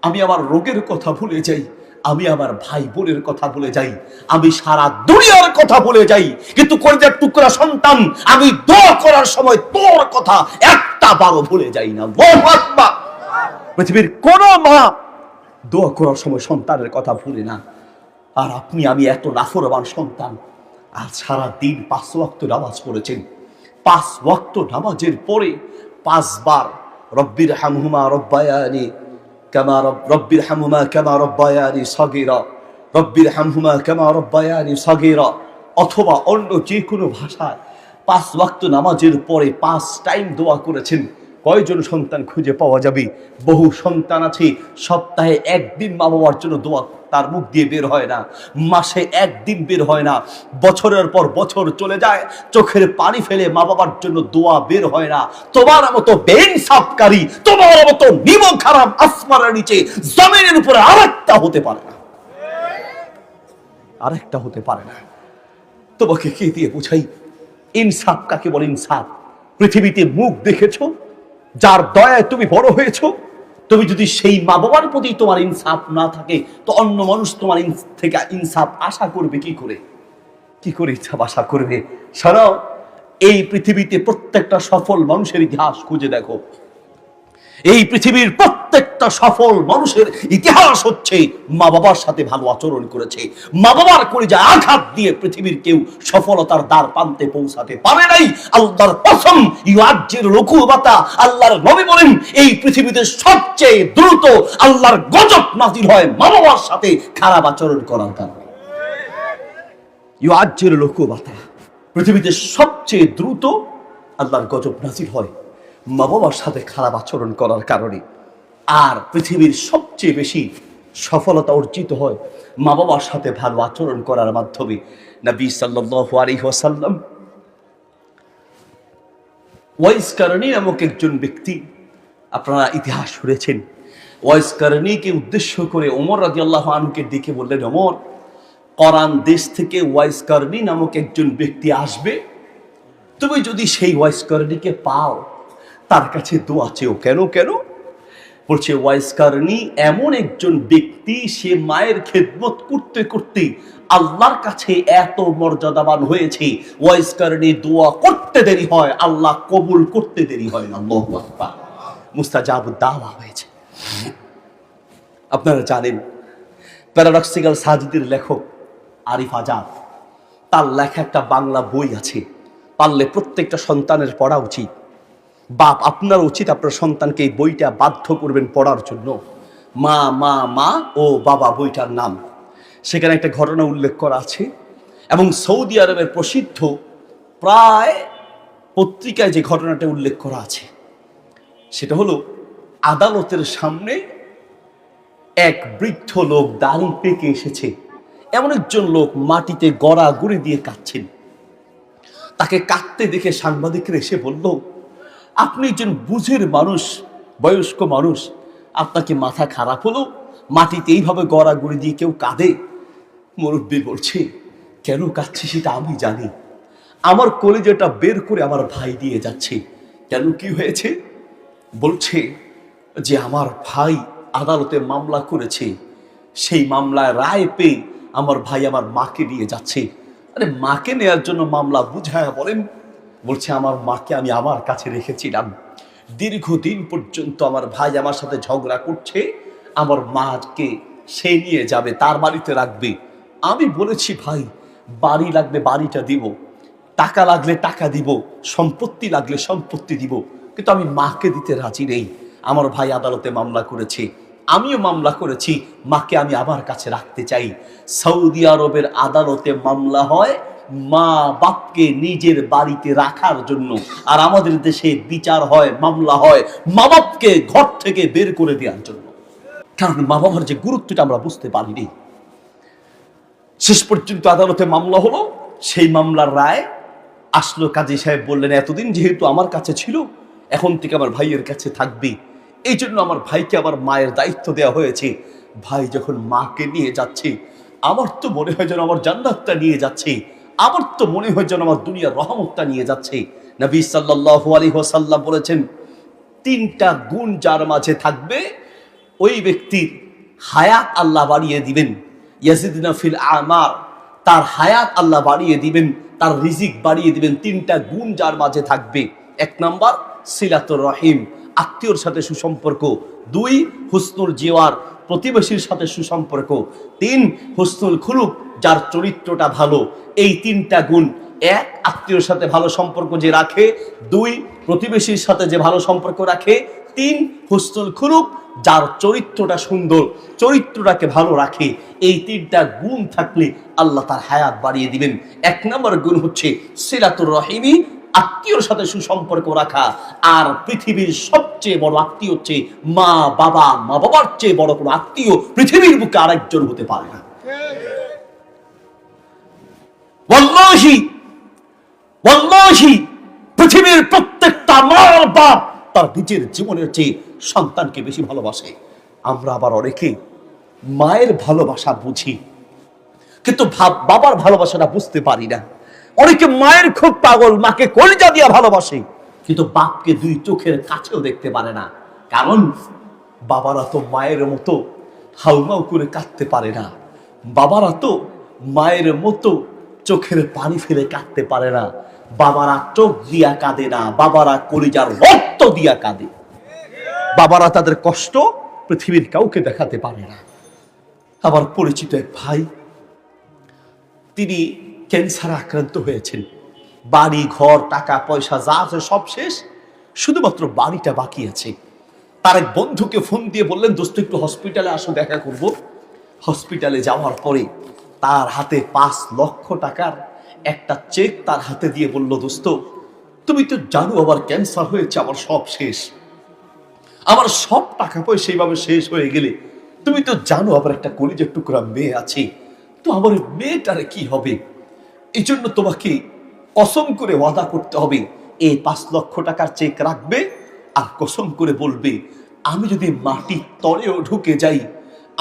আমি আমার রোগের কথা ভুলে যাই, আমি আমার ভাই বোনের কথা ভুলে যাই, আমি সারা দুনিয়ার কথা ভুলে যাই, কিন্তু কলিজার টুকরা সন্তান, আমি দোয়া করার সময় তোর কথা একটা বারও ভুলে যাই না। পৃথিবীর কোন মা দোয়া করার সময় সন্তানের কথা ভুলে না। আর আপনি আমি এত নাফরমান সন্তান, আর সারা দিন 5 ওয়াক্ত নামাজ পড়েছেন, 5 ওয়াক্ত নামাজের পরে 5 বার রব্বির হামহুমা রব্বায়ানি কামা রব্বির হামহুমা কামা রব্বায়ানি সগীরা, রব্বির হামহুমা কামা রব্বায়ানি সগীরা, অথবা অন্য যে কোনো ভাষায় 5 ওয়াক্ত নামাজের পরে 5 টাইম দোয়া করেছেন। কয়জন সন্তান খুঁজে পাওয়া যাবে? বহু সন্তান আছে সপ্তাহে 1 দিন মা বাবার জন্য দোয়া তার মুখ দিয়ে বের হয় না, মাসে 1 দিন বের হয় না, বছরের পর বছর চলে যায়, চোখের পানি ফেলে মা বাবার জন্য দোয়া বের হয় না। তোমার মতো বেইনসাফকারী, তোমার মতো নিমক খারাপ আসমানের নিচে জমিনের উপরে আরেকটা হতে পারে না, আরেকটা হতে পারে না। তোমাকে কে দিয়ে বুঝাই ইনসাফ কাকে বলে? ইনসাফ পৃথিবীতে মুখ দেখেছো, যার দয়ায় তুমি বড় হয়েছো, তুমি যদি সেই মা বাবার প্রতি তোমার ইনসাফ না থাকে, তো অন্য মানুষ তোমার থেকে ইনসাফ আশা করবে কি করে? কি করে ইনসাফ আশা করবে? শোনো, এই পৃথিবীতে প্রত্যেকটা সফল মানুষের ইতিহাস খুঁজে দেখো, এই পৃথিবীর প্রত্যেকটা সফল মানুষের ইতিহাস হচ্ছে মা বাবার সাথে ভালো আচরণ করেছে। মা বাবার কলিজায় আঘাত দিয়ে পৃথিবীর কেউ সফলতার দ্বার প্রান্তে পৌঁছাতে পারে নাই। আল্লাহর কসম, ইউআজ্জির রুকুবাতা, আল্লাহর নবী বলেন, এই পৃথিবীতে সবচেয়ে দ্রুত আল্লাহর গজব নাজিল হয় মা বাবার সাথে খারাপ আচরণ করার কারণে। ইউআজ্জির রুকুবাতা, পৃথিবীতে সবচেয়ে দ্রুত আল্লাহর গজব নাজিল হয় মা বাবার সাথে খারাপ আচরণ করার কারণে। আর পৃথিবীর সবচেয়ে বেশি সফলতা অর্জিত হয় মা বাবার সাথে ভালো আচরণ করার মাধ্যমে। নবী সাল্লাল্লাহু আলাইহি ওয়াসাল্লাম ওয়াইস কারনী নামক একজন ব্যক্তি, আপনারা ইতিহাস শুনেছেন, ওয়াইস কারনীকে উদ্দেশ্য করে ওমর রাদিয়াল্লাহু আনহুকে ডেকে বললেন, ওমর, কোরআন দেশ থেকে ওয়াইস কারনী নামক একজন ব্যক্তি আসবে, তুমি যদি সেই ওয়াইস কারনীকে পাও, তার কাছে দোয়া চেও। কেন কেন? বলছে, ওয়াইস কারনী এমন একজন ব্যক্তি, সে মায়ের খেদমত করতে করতে আল্লাহর কাছে এত মর্যাদাবান হয়েছে, ওয়াইস কারনী দোয়া করতে দেরি হয়, আল্লাহ কবুল করতে দেরি হয় না। আল্লাহু আকবার, মুস্তাজাবুদ দাওয়া হয়েছে। আপনারা জানেন, প্যারাডক্সিক্যাল সাজিদের লেখক আরিফ আজাদ, তার লেখা একটা বাংলা বই আছে, পারলে প্রত্যেকটা সন্তানের পড়া উচিত। বাপ, আপনার উচিত আপনার সন্তানকে এই বইটা বাধ্য করবেন পড়ার জন্য। মা মা মা ও বাবা বইটার নাম, সেখানে একটা ঘটনা উল্লেখ করা আছে। এবং সৌদি আরবের প্রসিদ্ধ প্রায় পত্রিকায় যে ঘটনাটা উল্লেখ করা আছে সেটা হলো, আদালতের সামনে এক বৃদ্ধ লোক দাড়ি পেকে এসেছে। এমন একজন লোক মাটিতে গড়াগড়ি দিয়ে কাঁদছেন। তাকে কাঁদতে দেখে সাংবাদিকরা এসে বলল, আপনি একজন বুঝের মানুষ, বয়স্ক মানুষ, আপনাকে মাথা খারাপ হলো? মাটিতে এইভাবে গড়াগড়ি দিয়ে কেউ কাঁদে? মুরব্বী বলছে, কেন কাঁদছি সেটা আমি জানি। আমার কলেজাটা বের করে আমার ভাই দিয়ে যাচ্ছে। কেন, কি হয়েছে? বলছে যে আমার ভাই আদালতে মামলা করেছে, সেই মামলায় রায় পেয়ে আমার ভাই আমার মাকে নিয়ে যাচ্ছে। আরে মাকে নেয়ার জন্য মামলা বুঝায়া বলেন? বলছে আমার মাকে আমি আমার কাছে রেখেছিলাম, দীর্ঘদিন পর্যন্ত আমার ভাই আমার সাথে ঝগড়া করছে, আমার মাকে সে নিয়ে যাবে, তার বাড়িতে রাখবে। আমি বলেছি ভাই বাড়ি লাগলে বাড়িটা দিব, টাকা লাগলে টাকা দিব, সম্পত্তি লাগলে সম্পত্তি দিব, কিন্তু আমি মাকে দিতে রাজি নেই। আমার ভাই আদালতে মামলা করেছে, আমিও মামলা করেছি, মাকে আমি আমার কাছে রাখতে চাই। সৌদি আরবের আদালতে মামলা হয় মা বাপকে নিজের বাড়িতে রাখার জন্য, আর আমাদের দেশে বিচার হয়, মামলা হয় মা বাপকে ঘর থেকে বের করে দেওয়ার জন্য। কারণ মা বাবার যে গুরুত্বটা আমরা বুঝতে পারিনি। শেষ পর্যন্ত আদালতে মামলা হলো, সেই মামলার রায় আসলো। কাজী সাহেব বললেন, এতদিন যেহেতু আমার কাছে ছিল, এখন থেকে আমার ভাইয়ের কাছে থাকবে, এই জন্য আমার ভাইকে আমার মায়ের দায়িত্ব দেওয়া হয়েছে। ভাই যখন মাকে নিয়ে যাচ্ছে, আমার তো মনে হয় যেন আমার জান্নাতটা নিয়ে যাচ্ছে, আমার তো মনে হয় যেন আমার দুনিয়ার রহমতটা নিয়ে যাচ্ছে। নবী সাল্লাল্লাহু আলাইহি ওয়াসাল্লাম বলেছেন, তিনটা গুণ যার মাঝে থাকবে ওই ব্যক্তির হায়াত আল্লাহ বাড়িয়ে দিবেন। ইয়াজিদনা ফিল আমার, তার হায়াত আল্লাহ বাড়িয়ে দিবেন, তার রিজিক বাড়িয়ে দিবেন। তিনটা গুণ যার মাঝে থাকবে, এক নাম্বার সিলাতুর রহিম, আত্মীয়র সাথে সুসম্পর্ক। দুই, হুসনুল জিওয়ার, প্রতিবেশীর সাথে সুসম্পর্ক। তিন, হুসনুল খুলুক, যার চরিত্রটা ভালো। এই তিনটা গুণ, এক, আত্মীয়র সাথে ভালো সম্পর্ক যে রাখে, দুই, প্রতিবেশীর সাথে যে ভালো সম্পর্ক রাখে, তিন, হুসনুল খুলুক, যার চরিত্রটা সুন্দর, চরিত্রটাকে ভালো রাখে। এই তিনটা গুণ থাকলে আল্লাহ তার হায়াত বাড়িয়ে দিবেন। এক নম্বর গুণ হচ্ছে সিলাতুর রহিমি, আত্মীয়র সাথে সুসম্পর্ক রাখা। আর পৃথিবীর সবচেয়ে বড় আত্মীয় হচ্ছে মা বাবা। মা বাবার চেয়ে বড় কোনো আত্মীয় পৃথিবীর বুকে আরেকজন হতে পারে না। ওয়াল্লাহি ওয়াল্লাহি, পৃথিবীর প্রত্যেকটা মা বাপ তার নিজের জীবনের চেয়ে সন্তানকে বেশি ভালোবাসে। আমরা আবার অনেকে মায়ের ভালোবাসা বুঝি, কিন্তু বাবার ভালোবাসাটা বুঝতে পারি না। অনেকে মায়ের খুব পাগল, মাকে কলিজা দিয়ে ভালোবাসে, কিন্তু বাপকে দুই চোখের কাছেও দেখতে পারে না। কারণ বাবারা তো মায়ের মতো হাউমাউ করে কাঁদতে পারে না, বাবারা তো মায়ের মতো চোখের পানি ফেলে কাঁদতে পারে না। বাবারা চোখ দিয়া কাঁদে না, বাবারা কলিজার রক্ত দিয়া কাঁদে। বাবারা তাদের কষ্ট পৃথিবীর কাউকে দেখাতে পারে না। আমার পরিচিত এক ভাই, তিনি ক্যান্সারে আক্রান্ত হয়েছেন। বাড়ি ঘর টাকা পয়সা যা আছে সব শেষ, শুধুমাত্র বাড়িটা বাকি আছে। তার এক বন্ধুকে ফোন দিয়ে বললেন, দোস্ত একটু হসপিটালে আসো, দেখা করব। হসপিটালে যাওয়ার পরে তার হাতে 5 লক্ষ টাকার একটা চেক তার হাতে দিয়ে বলল, দোস্ত তুমি তো জানো আমার ক্যান্সার হয়েছে, আমার সব শেষ, আমার সব টাকা পয়সা এইভাবে শেষ হয়ে গেলে তুমি তো জানো আমার একটা কলিজার টুকরা মেয়ে আছে, তো আমার মেয়েটারে কি হবে? এই জন্য তোমাকে কসম করে ওয়াদা করতে হবে, এই 5 লক্ষ টাকার চেক রাখবে আর কসম করে বলবে, আমি যদি মাটির তরেও ঢুকে যাই,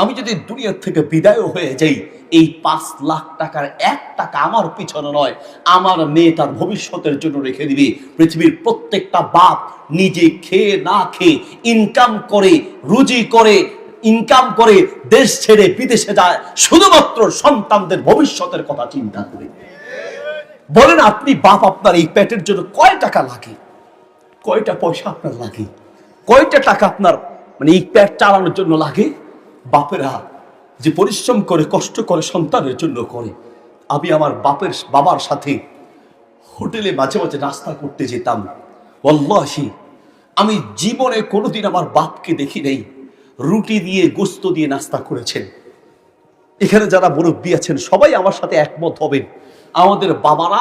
আমি যদি দুনিয়ার থেকে বিদায়ও হয়ে যাই, এই 5 লাখ টাকার 1 টাকা আমার পিছনে নয়, আমার মেয়েটার ভবিষ্যতের জন্য রেখে দিবে। পৃথিবীর প্রত্যেকটা বাপ নিজে খেয়ে না খেয়ে ইনকাম করে, রুজি করে, ইনকাম করে দেশ ছেড়ে বিদেশে যায় শুধুমাত্র সন্তানদের ভবিষ্যতের কথা চিন্তা করে। বলেন আপনি বাপ, আপনার এই পেটের জন্য কয় টাকা লাগে, কয়টা পয়সা আপনার লাগে, কয়টা টাকা আপনার মানে এই পেট চালানোর জন্য লাগে? বাপেরা যে পরিশ্রম করে কষ্ট করে সন্তানের জন্য করে। আমি আমার বাবার সাথে হোটেলে মাঝে মাঝে নাস্তা করতে যেতাম। ওয়াল্লাহি আমি জীবনে কোনোদিন আমার বাপকে দেখি নেই রুটি দিয়ে গোস্ত দিয়ে নাস্তা করেছেন। এখানে যারা মুরব্বী আছেন সবাই আমার সাথে একমত হবেন, আমাদের বাবারা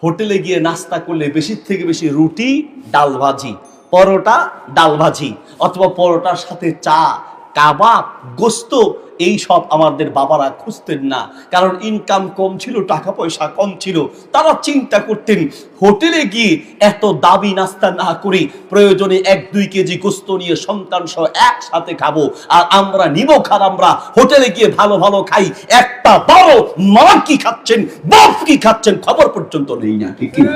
হোটেলে গিয়ে নাস্তা করলে বেশি থেকে বেশি রুটি, ডাল ভাজি, পরোটা, ডাল ভাজি, অথবা পরোটার সাথে চা, কাবাব, গোস্ত, এই সব আমাদের বাবারা খুঁজতেন না। কারণ ইনকাম কম ছিল, টাকা পয়সা কম ছিল। তারা চিন্তা করতেন হোটেলে গিয়ে এত দামি নাস্তা না করে প্রয়োজনে 1-2 কেজি গোস্ত নিয়ে সন্তান সহ একসাথে খাবো। আর আমরা নিব আমরা হোটেলে গিয়ে ভালো ভালো খাই, একটা বড় মা কি খাচ্ছেন, বাপ কি খাচ্ছেন খবর পর্যন্ত নেই না। ঠিক কি না?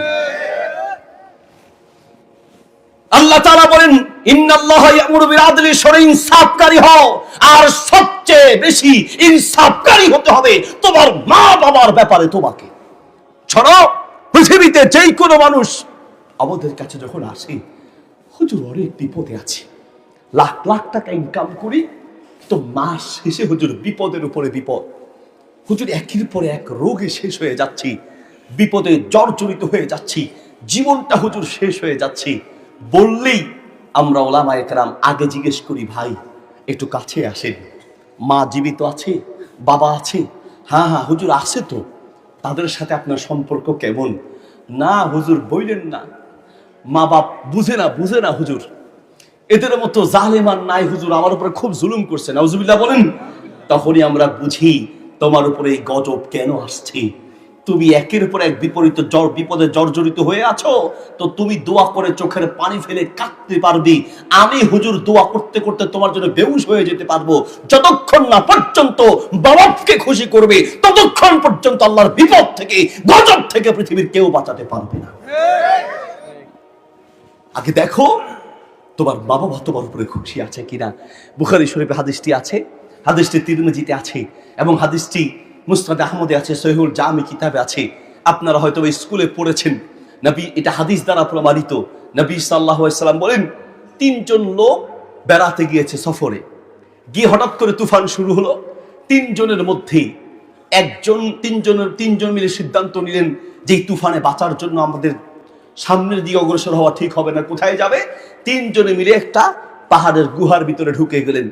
আল্লাহ তাআলা বলেন, ইন্নাল্লাহা ইয়ামুরু বিল আদলি, ইনসাফকারী হও। আর সবচেয়ে বেশি ইনসাফকারী হতে হবে তোমার মা বাবার ব্যাপারে। তোমাকে শোনো, পৃথিবীতে যেই কোনো মানুষ আমাদের কাছে যখন আসে, হুজুর অনেক বিপদে আছে, লাখ লাখ টাকা ইনকাম করি, তো মাস শেষে হুজুর বিপদের উপরে বিপদ, হুজুর একের পর এক রোগে শেষ হয়ে যাচ্ছি, বিপদে জর্জরিত হয়ে যাচ্ছি, জীবনটা হুজুর শেষ হয়ে যাচ্ছে। বললেই আমরা ওলামায়ে কেরাম আগে জিজ্ঞেস করি, ভাই একটু কাছে আসেন, মা জীবিত আছে, বাবা আছে? হ্যাঁ হ্যাঁ হুজুর আছে তো। তাদের সাথে আপনার সম্পর্ক কেমন? না হুজুর বললেন না, মা বাপ বুঝে না হুজুর, এদের মতো জালেমান নাই হুজুর, আমার উপরে খুব জুলুম করছে, নাউজুবিল্লাহ বলেন। তখনই আমরা বুঝি তোমার উপরে এই গজব কেন আসছে। তুমি একের উপর এক বিপদে জর্জরিত হয়ে আছো, তো তুমি দোয়া করে চোখের পানি ফেলে কাঁদতে পারবে। আমি হুজুর দোয়া করতে করতে তোমার জন্য বেহুশ হয়ে যেতে পারবো। যতক্ষণ না পর্যন্ত বাবাকে খুশি করবে, ততক্ষণ পর্যন্ত আল্লাহর বিপদ থেকে, গজব থেকে পৃথিবীর কেউ বাঁচাতে পারবে না। আগে দেখো তোমার মা বাবা তোমার উপরে খুশি আছে কিনা। বুখারী শরীফে হাদিসটি আছে, হাদিসটি তিরমিজিতে আছে, এবং হাদিসটি মুসনাদ আহমদে আছে, সহিহুল জামি কিতাবে আছে। আপনারা হয়তো স্কুলে পড়েছেন। নবী, এটা হাদিস দ্বারা প্রমাণিত। নবী সাল্লাল্লাহু আলাইহি সাল্লাম বলেন, 3 জন লোক বেড়াতে গিয়েছে সফরে, গিয়ে হঠাৎ করে তুফান শুরু হলো। 3 জনের মধ্যে তিন জন মিলে সিদ্ধান্ত নিলেন যে এই তুফানে বাঁচার জন্য আমাদের সামনের দিকে অগ্রসর হওয়া ঠিক হবে না। কোথায় যাবে? 3 জনে মিলে একটা পাহাড়ের গুহার ভিতরে ঢুকে গেলেন।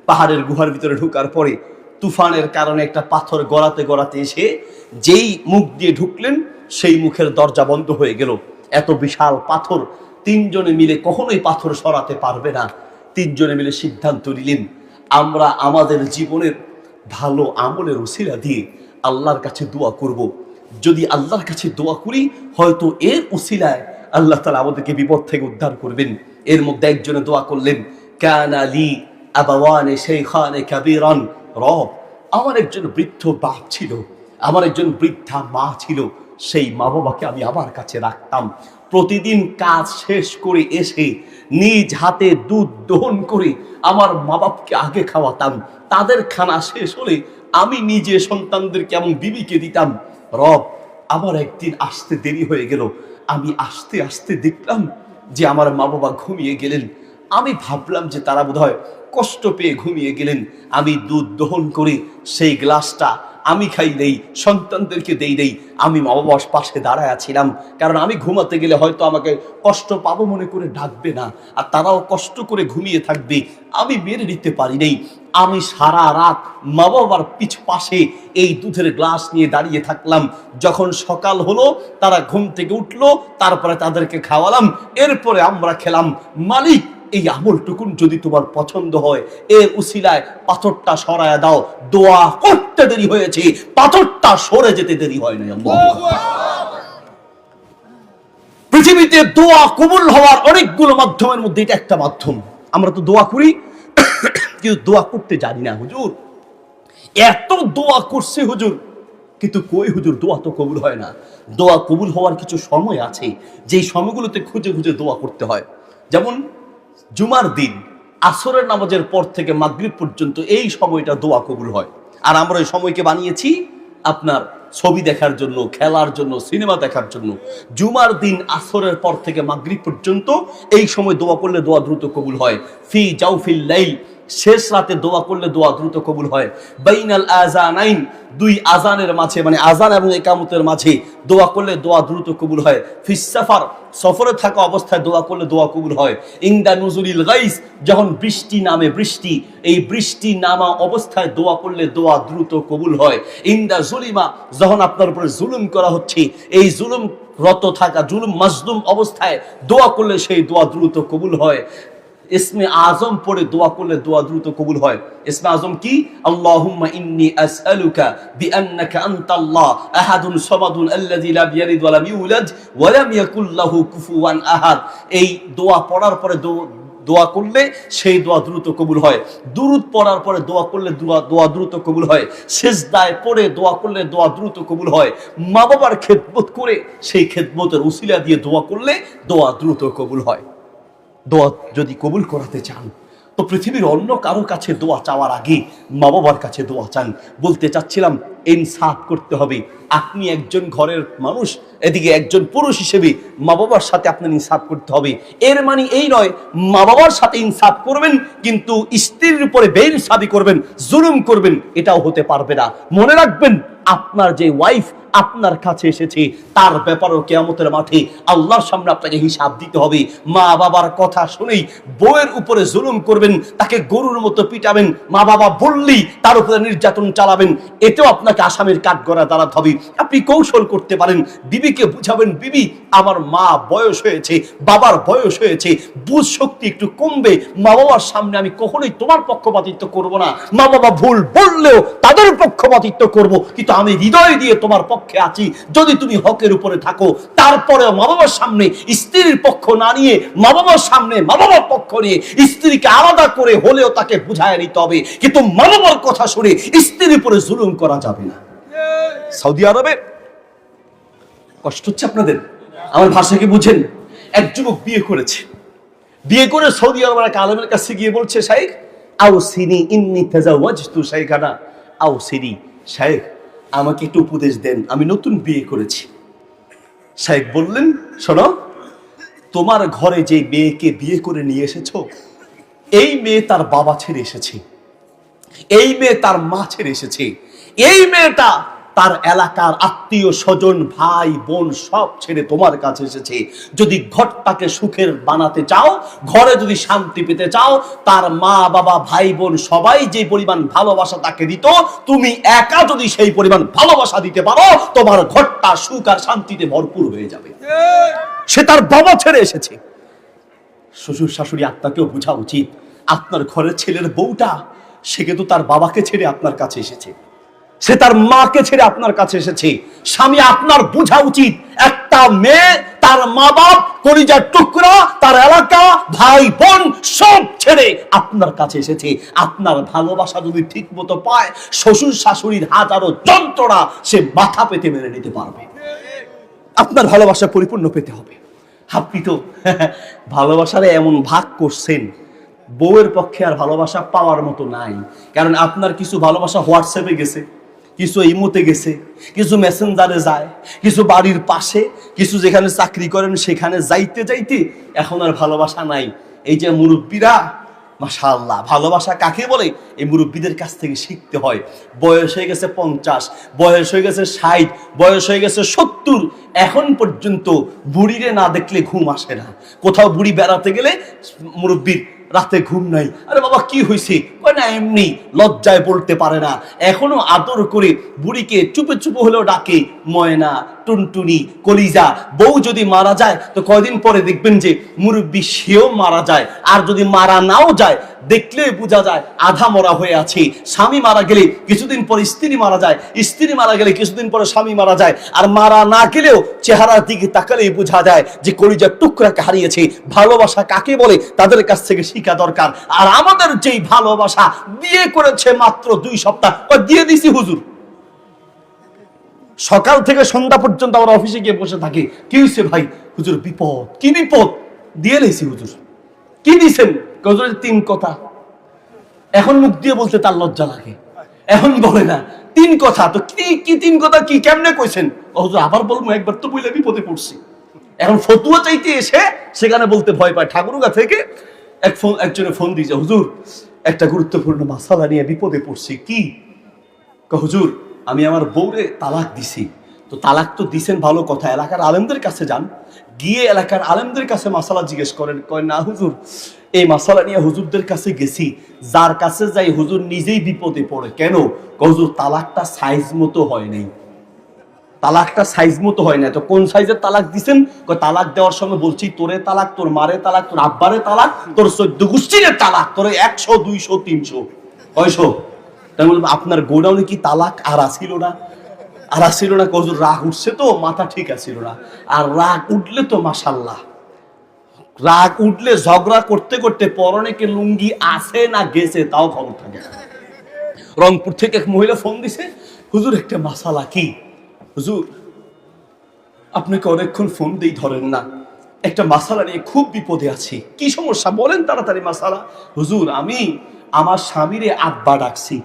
পাহাড়ের গুহার ভিতরে ঢুকার পরে তুফানের কারণে একটা পাথর গড়াতে এসে যেই মুখ দিয়ে ঢুকলেন, সেই মুখের দরজা বন্ধ হয়ে গেল। এত বিশাল পাথর, 3 জনে মিলে কখনোই পাথর সরাতে পারবে না। 3 জনে মিলে সিদ্ধান্ত নিলেন, আমরা আমাদের জীবনের ভালো আমলের উসিলা দিয়ে আল্লাহর কাছে দোয়া করব। যদি আল্লাহর কাছে দোয়া করি, হয়তো এর উসিলায় আল্লাহ তাআলা আমাদেরকে বিপদ থেকে উদ্ধার করবেন। এর মধ্যে একজনে দোয়া করলেন, কানা লি আবাওয়ানে শাইখানে কাবীরান, রব আমার একজন বৃদ্ধ বাপ ছিল, আমার একজন বৃদ্ধা মা ছিল, সেই মা বাবাকে আমি আমার কাছে রাখতাম। প্রতিদিন কাজ শেষ করে এসে নিজ হাতে দুধ দহন করে আমার মা বাপকে আগে খাওয়াতাম। তাদের খানা শেষ হলে আমি নিজে সন্তানদেরকে এবং বিবিকে দিতাম। রব, আমার একদিন আসতে দেরি হয়ে গেল, আমি আস্তে আস্তে দেখলাম যে আমার মা বাবা ঘুমিয়ে গেলেন। আমি ভাবলাম যে তারা বোধহয় কষ্ট পেয়ে ঘুমিয়ে গেলেন। আমি দুধ দহন করে সেই গ্লাসটা আমি খাই নেই, সন্তানদেরকে দেই নেই। আমি মা বাবার পাশে দাঁড়ায় ছিলাম, কারণ আমি ঘুমাতে গেলে হয়তো আমাকে কষ্ট পাবো মনে করে ডাকবে না, আর তারাও কষ্ট করে ঘুমিয়ে থাকবে, আমি মেনে নিতে পারি নেই। আমি সারা রাত মা বাবার পাশে এই দুধের গ্লাস নিয়ে দাঁড়িয়ে থাকলাম। যখন সকাল হলো, তারা ঘুম থেকে উঠলো, তারপরে তাদেরকে খাওয়ালাম, এরপরে আমরা খেলাম। মালিক, এই আমলটুকুন যদি তোমার পছন্দ হয়, এর উসিলায় পাথরটা সরায়া দাও। দোয়া করতে দেরি হয়েছে, পাথরটা সরে যেতে দেরি হয় না। পৃথিবীতে দোয়া কবুল হওয়ার অনেকগুলো মাধ্যমের মধ্যে এটা একটা মাধ্যম। আমরা তো দোয়া করি, কিন্তু দোয়া করতে জানি না হুজুর। এত দোয়া করছে হুজুর, কিন্তু কই হুজুর দোয়া তো কবুল হয় না। দোয়া কবুল হওয়ার কিছু সময় আছে, যেই সময়গুলোতে খুঁজে খুঁজে দোয়া করতে হয়। যেমন জুমার দিন আসরের নামাজের পর থেকে মাগরিব পর্যন্ত এই সময়টা দোয়া কবুল হয়। আর আমরা এই সময়কে বানিয়েছি আপনার ছবি দেখার জন্য, খেলার জন্য, সিনেমা দেখার জন্য। জুমার দিন আসরের পর থেকে মাগরিব পর্যন্ত এই সময় দোয়া করলে দোয়া দ্রুত কবুল হয়। ফি জাওফিল লাইল, শেষ রাতে দোয়া করলে দোয়া দ্রুত কবুল হয়। বাইনাল আযানাইন, 2 আযানের মাঝে, মানে আযান এবং ইকামতের মাঝে দোয়া করলে দোয়া দ্রুত কবুল হয়। ফিস সাফার, সফরে থাকা অবস্থায় দোয়া করলে দোয়া কবুল হয়। ইনদা নুজুলিল গাইস, যখন বৃষ্টি নামে, এই বৃষ্টি নামা অবস্থায় দোয়া করলে দোয়া দ্রুত কবুল হয়। ইনদা জুলিমা, যখন আপনার উপরে জুলুম করা হচ্ছে, এই জুলুম রত থাকা, জুলুম মাজলুম অবস্থায় দোয়া করলে সেই দোয়া দ্রুত কবুল হয়। ইসমে আজম পড়ে দোয়া করলে দোয়া দ্রুত কবুল হয়। ইসমে আজম কি? আল্লাহুম্মা ইন্নী আসআলুকা বিআন্নাকা আনতাল্লাহ আহাদুন সামাদুন আল্লাযী লাম ইয়ালিদ ওয়া লাম ইউলাদ ওয়া লাম ইয়াকুল লাহু কুফুয়ান আহাদ। এই দোয়া পড়ার পরে দোয়া করলে সেই দোয়া দ্রুত কবুল হয়। দুরূদ পড়ার পরে দোয়া করলে দোয়া দ্রুত কবুল হয়। সিজদায় পড়ে দোয়া করলে দোয়া দ্রুত কবুল হয়। মা বাবার খেদমত করে সেই খেদমতের উসিলা দিয়ে দোয়া করলে দোয়া দ্রুত কবুল হয়। দোয়া যদি কবুল করাতে চান তো পৃথিবীর অন্য কারো কাছে দোয়া চাওয়ার আগে মা বাবার কাছে দোয়া চান। বলতে চাচ্ছিলাম ইনসাফ করতে হবে। আপনি একজন ঘরের মানুষ, এদিকে একজন পুরুষ হিসেবে মা বাবার সাথে আপনার ইনসাফ করতে হবে। এর মানে এই নয় মা বাবার সাথে ইনসাফ করবেন কিন্তু স্ত্রীর উপরে বেইনসাফি করবেন, জুলুম করবেন, এটাও হতে পারবে না। মনে রাখবেন আপনার যে ওয়াইফ আপনার কাছে এসেছে তার ব্যাপারেও কিয়ামতের মাঠে আল্লাহর সামনে আপনাকে হিসাব দিতে হবে। মা বাবার কথা শুনেই বউয়ের উপরে জুলুম করবেন, তাকে গরুর মতো পিটাবেন, মা বাবা বললেই তার উপরে নির্যাতন চালাবেন, এতেও আপনাকে আসামির কাঠগড়ায় দাঁড়াতে হবে। আপনি কৌশল করতে পারেন, বিবিকে বুঝাবেন, বিবি আমার মা বয়স হয়েছে, বাবার বয়স হয়েছে, বুঝ শক্তি একটু কমবে, মা বাবার সামনে আমি কখনোই তোমার পক্ষপাতিত্ব করব না। মা বাবা ভুল বললেও তাদের পক্ষপাতিত্ব করব, কিন্তু আমি হৃদয় দিয়ে তোমার পক্ষে আছি। যদি তুমি হকের উপরে থাকো তারপরে মা বাবার সামনে স্ত্রীর পক্ষ না নিয়ে মা বাবার সামনে মা বাবার পক্ষ নিয়ে স্ত্রীকে আলাদা করে হলেও তাকে বুঝায় নিতে হবে, কিন্তু মা বাবার কথা শুনে স্ত্রীর উপরে জুলুম করা যাবে না। সৌদি আরবে কষ্ট হচ্ছে আপনাদের? আমার ভাষা কি বুঝেন? এক যুবক বিয়ে করেছে, বিয়ে করে সৌদি আরবের এক আলেমের কাছে গিয়ে বলছে, শাইখ আউসিনি ইন্নী তাজাওয়াজতু শাইখানা আউসিনি, শাইখ আমাকে একটু উপদেশ দেন, আমি নতুন বিয়ে করেছি। শাইখ বললেন, শোনো, তোমার ঘরে যে মেয়েকে বিয়ে করে নিয়ে এসেছো এই মেয়ে তার বাবা ছেড়ে এসেছে, এই মেয়ে তার মা ছেড়ে এসেছে, এই মেয়েটা তার এলাকার আত্মীয় স্বজন ভাই বোন সব ছেড়ে তোমার কাছে এসেছে। যদি ঘরটাকে সুখের বানাতে চাও, ঘরে যদি শান্তি পেতে চাও, তার মা বাবা ভাই বোন সবাই যে পরিমাণ ভালোবাসা তাকে দিত, তুমি একা যদি সেই পরিমাণ ভালোবাসা দিতে পারো, তোমার ঘরটা সুখ আর শান্তিতে ভরপুর হয়ে যাবে। সে তার বাবা ছেড়ে এসেছে। শ্বশুর শাশুড়ি আপনাকেও বোঝা উচিত, আপনার ঘরের ছেলের বউটা সে কিন্তু তার বাবাকে ছেড়ে আপনার কাছে এসেছে, সে তার মাকে ছেড়ে আপনার কাছে এসেছে। স্বামী আপনার বোঝা উচিত একটা মেয়ে তার মা বাপ কলিজার টুকরা তার এলাকা ভাই বোন সব ছেড়ে আপনার কাছে এসেছে। আপনার ভালোবাসা যদি ঠিক মতো পায়, শ্বশুর শাশুড়ির হাজারো যন্ত্রণা সে মাথা পেতে মেনে নিতে পারবে। আপনার ভালোবাসা পরিপূর্ণ পেতে হবে। আপনি তো ভালোবাসারে এমন ভাগ করছেন, বউয়ের পক্ষে আর ভালোবাসা পাওয়ার মতো নাই। কারণ আপনার কিছু ভালোবাসা হোয়াটসঅ্যাপে গেছে, কিছু ইমোতে গেছে, কিছু মেসেঞ্জারে যায়, কিছু বাড়ির পাশে, কিছু যেখানে চাকরি করেন সেখানে যাইতে যাইতে এখন আর ভালোবাসা নাই। এই যে মুরব্বীরা, মাশাআল্লাহ, ভালোবাসা কাকে বলে এই মুরব্বীদের কাছ থেকে শিখতে হয়। বয়স হয়ে গেছে 50, বয়স হয়ে গেছে 60, বয়স হয়ে গেছে 70, এখন পর্যন্ত বুড়িরে না দেখলে ঘুম আসে না। কোথাও বুড়ি বেড়াতে গেলে মুরব্বীর রাতে ঘুম নাই। আরে বাবা কি হয়েছে? কয় না এমনি, লজ্জায় বলতে পারে না। এখনো আদর করে বুড়িকে চুপে চুপে হলেও ডাকে ময়না, টুনটুনি, কলিজা। বউ যদি মারা যায় তো কয়দিন পরে দেখবেন যে মুরব্বী সেও মারা যায়। আর যদি মারা নাও যায়, দেখলে বোঝা যায় আধা মরা হয়ে আছে। স্বামী মারা গেলে কিছুদিন পরে স্ত্রী মারা যায়, স্ত্রী মারা গেলে কিছুদিন পরে স্বামী মারা যায়। আর মারা না গেলেও চেহারার দিকে তাকালেই বোঝা যায় যে কলিজার টুকরাকে হারিয়েছে। ভালোবাসা কাকে বলে তাদের কাছ থেকে শিখা দরকার। আর আমাদের যেই ভালোবাসা, বিয়ে করেছে মাত্র 2 সপ্তাহ, দিয়ে দিছি হুজুর। সকাল থেকে সন্ধ্যা পর্যন্ত আমরা অফিসে গিয়ে বসে থাকি। কি হয়েছে ভাই? হুজুর বিপদ। কি বিপদ? দিয়ে লেছি হুজুর। কি দিছেন? হুজুরের 3 কথা। এখন মুখ দিয়ে বলতে তার লজ্জা লাগে, এখন বলে না। 3 কথা তো কি 3 কথা কি কেমনে কইছেন? হুজুর আবার বলবো, একবার তো বইলে বিপদে পড়ছি। এখন ফতুয়া চাইতে এসে সেখানে বলতে ভয় পায়। ঠাকুরগা থেকে একজনে ফোন দিয়েছে, হুজুর একটা গুরুত্বপূর্ণ মাসালা নিয়ে বিপদে পড়ছি। কি? হুজুর আমি আমার বউরে তালাক দিছি। তো তালাক তো দিছেন ভালো কথা, এলাকার আলেমদের কাছে যান, গিয়ে এলাকার আলেমদের কাছে মাসালা জিজ্ঞেস করেন। কয় না হুজুর, এই মাসালা নিয়ে হুজুরদের কাছে গেছি, যার কাছে যাই হুজুর নিজেই বিপদে পড়ে। কেন? হুজুর তালাকটা সাইজ মতো হয় নাই। তালাকটা সাইজ মতো হয় না, তো কোন সাইজের তালাক দিছেন? তালাক দেওয়ার সময় বলছি তোরে তালাক, তোর মারে তালাক, তোর আব্বারে তালাক, তোর 14 গোষ্ঠীর তালাক, তোর 100 200 300 কয়শো। তাই বলবো আপনার গোডাউনে কি তালাক আর আসিল না? আর আসিল না? কজুর রাগ উঠছে তো মাথা ঠিক আসিল না। আর রাগ উঠলে তো মাশাল্লাহ, রাগ উঠলে ঝগড়া করতে করতে পরনে কে লুঙ্গি আছে না গেছে তাও খবর থাকে না। রংপুর থেকে এক মহিলা ফোন দিছে, হুজুর একটা মাসালা। কি হুজুর? আপনাকে অনেকক্ষণ ফোন দেই ধরেন না, একটা মাসালা নিয়ে খুব বিপদে আছি। কি সমস্যা বলেন তাড়াতাড়ি মাসালা। হুজুর আমি আমার স্বামীরে আব্বা ডাকছি।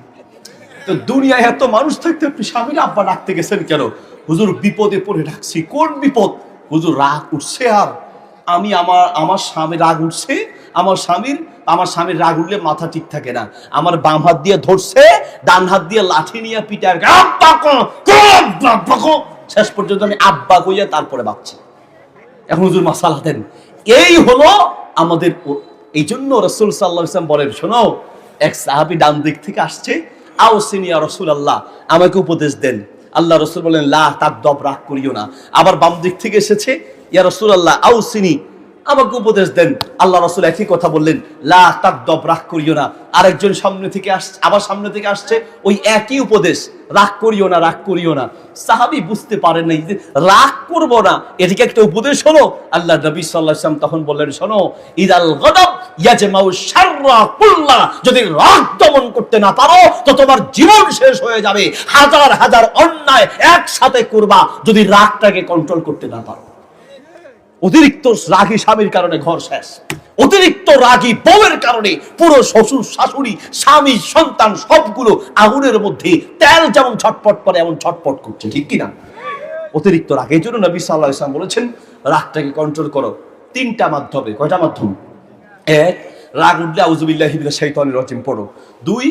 তো দুনিয়ায় এত মানুষ থাকতে আপনি স্বামীর আব্বা ডাকতে গেছেন কেন? হুজুর বিপদে পড়ে ডাকছি। কোন বিপদ? হুজুর রাগ উঠছে, আর আমি আমার স্বামীর রাগ উঠছে। আমার স্বামীর রাগ উঠলে মাথা ঠিক থাকে না। আমার বাম হাত দিয়ে ধরছে, ডান হাত দিয়ে লাঠি নিয়ে পিটার শেষ পর্যন্ত আমি আব্বা কইয়া তারপরে ভাবছি। এখন হুজুর মাসালা দেন। এই হলো আমাদের। এই জন্য রাসূল সাল্লাল্লাহু আলাইহি ওয়াসাল্লাম বলেন, শোনো, এক সাহাবী ডান দিক থেকে আসছে, আউসিনি ইয়া রাসূলুল্লাহ, আমাকে উপদেশ দেন। আল্লাহ রাসূল বলেন, লা তাকদব, রাগ করিও না। আবার বাম দিক থেকে এসেছে, ইয়া রাসূলুল্লাহ আউসিনি, আমাকে উপদেশ দেন। আল্লাহ রাসূল একই কথা বললেন, লা তাকদব, রাগ করিও না। আরেকজন সামনে থেকে আসছে, আবার সামনে থেকে আসছে, ওই একই উপদেশ, রাগ করিও না, রাগ করিও না। সাহাবী বুঝতে পারেন নাই যে রাগ করব না এদিকে একটা উপদেশ হলো। আল্লাহ নবী সাল্লাল্লাহু আলাইহি ওয়াসাল্লাম তখন বললেন, শোনো, ইদাল গদব ইয়াজমাউ শাররা কুল্লা, যদি রাগ দমন করতে না পারো তো তোমার জীবন শেষ হয়ে যাবে। হাজার হাজার অন্যায় একসাথে করবা যদি রাগটাকে কন্ট্রোল করতে না পারো। অতিরিক্ত রাগী স্বামীর কারণে ঘর শেষ, অতিরিক্ত রাগী বউয়ের কারণে পুরো শ্বশুর শাশুড়ি স্বামী সন্তান সবগুলো আগুনের মধ্যে তেল যেমন ছটপট করে এমন ছটপট করছে, ঠিক কিনা? অতিরিক্ত রাগ। এই জন্য নবী সাল্লাল্লাহু আলাইহি ওয়াসাল্লাম বলেছেন রাগটাকে কন্ট্রোল করো তিনটা মাধ্যমে। কয়টা মাধ্যম? এক, রাগ উঠলে আউযুবিল্লাহি মিনাশ শাইতানির রাজিম পড়ো। দুই,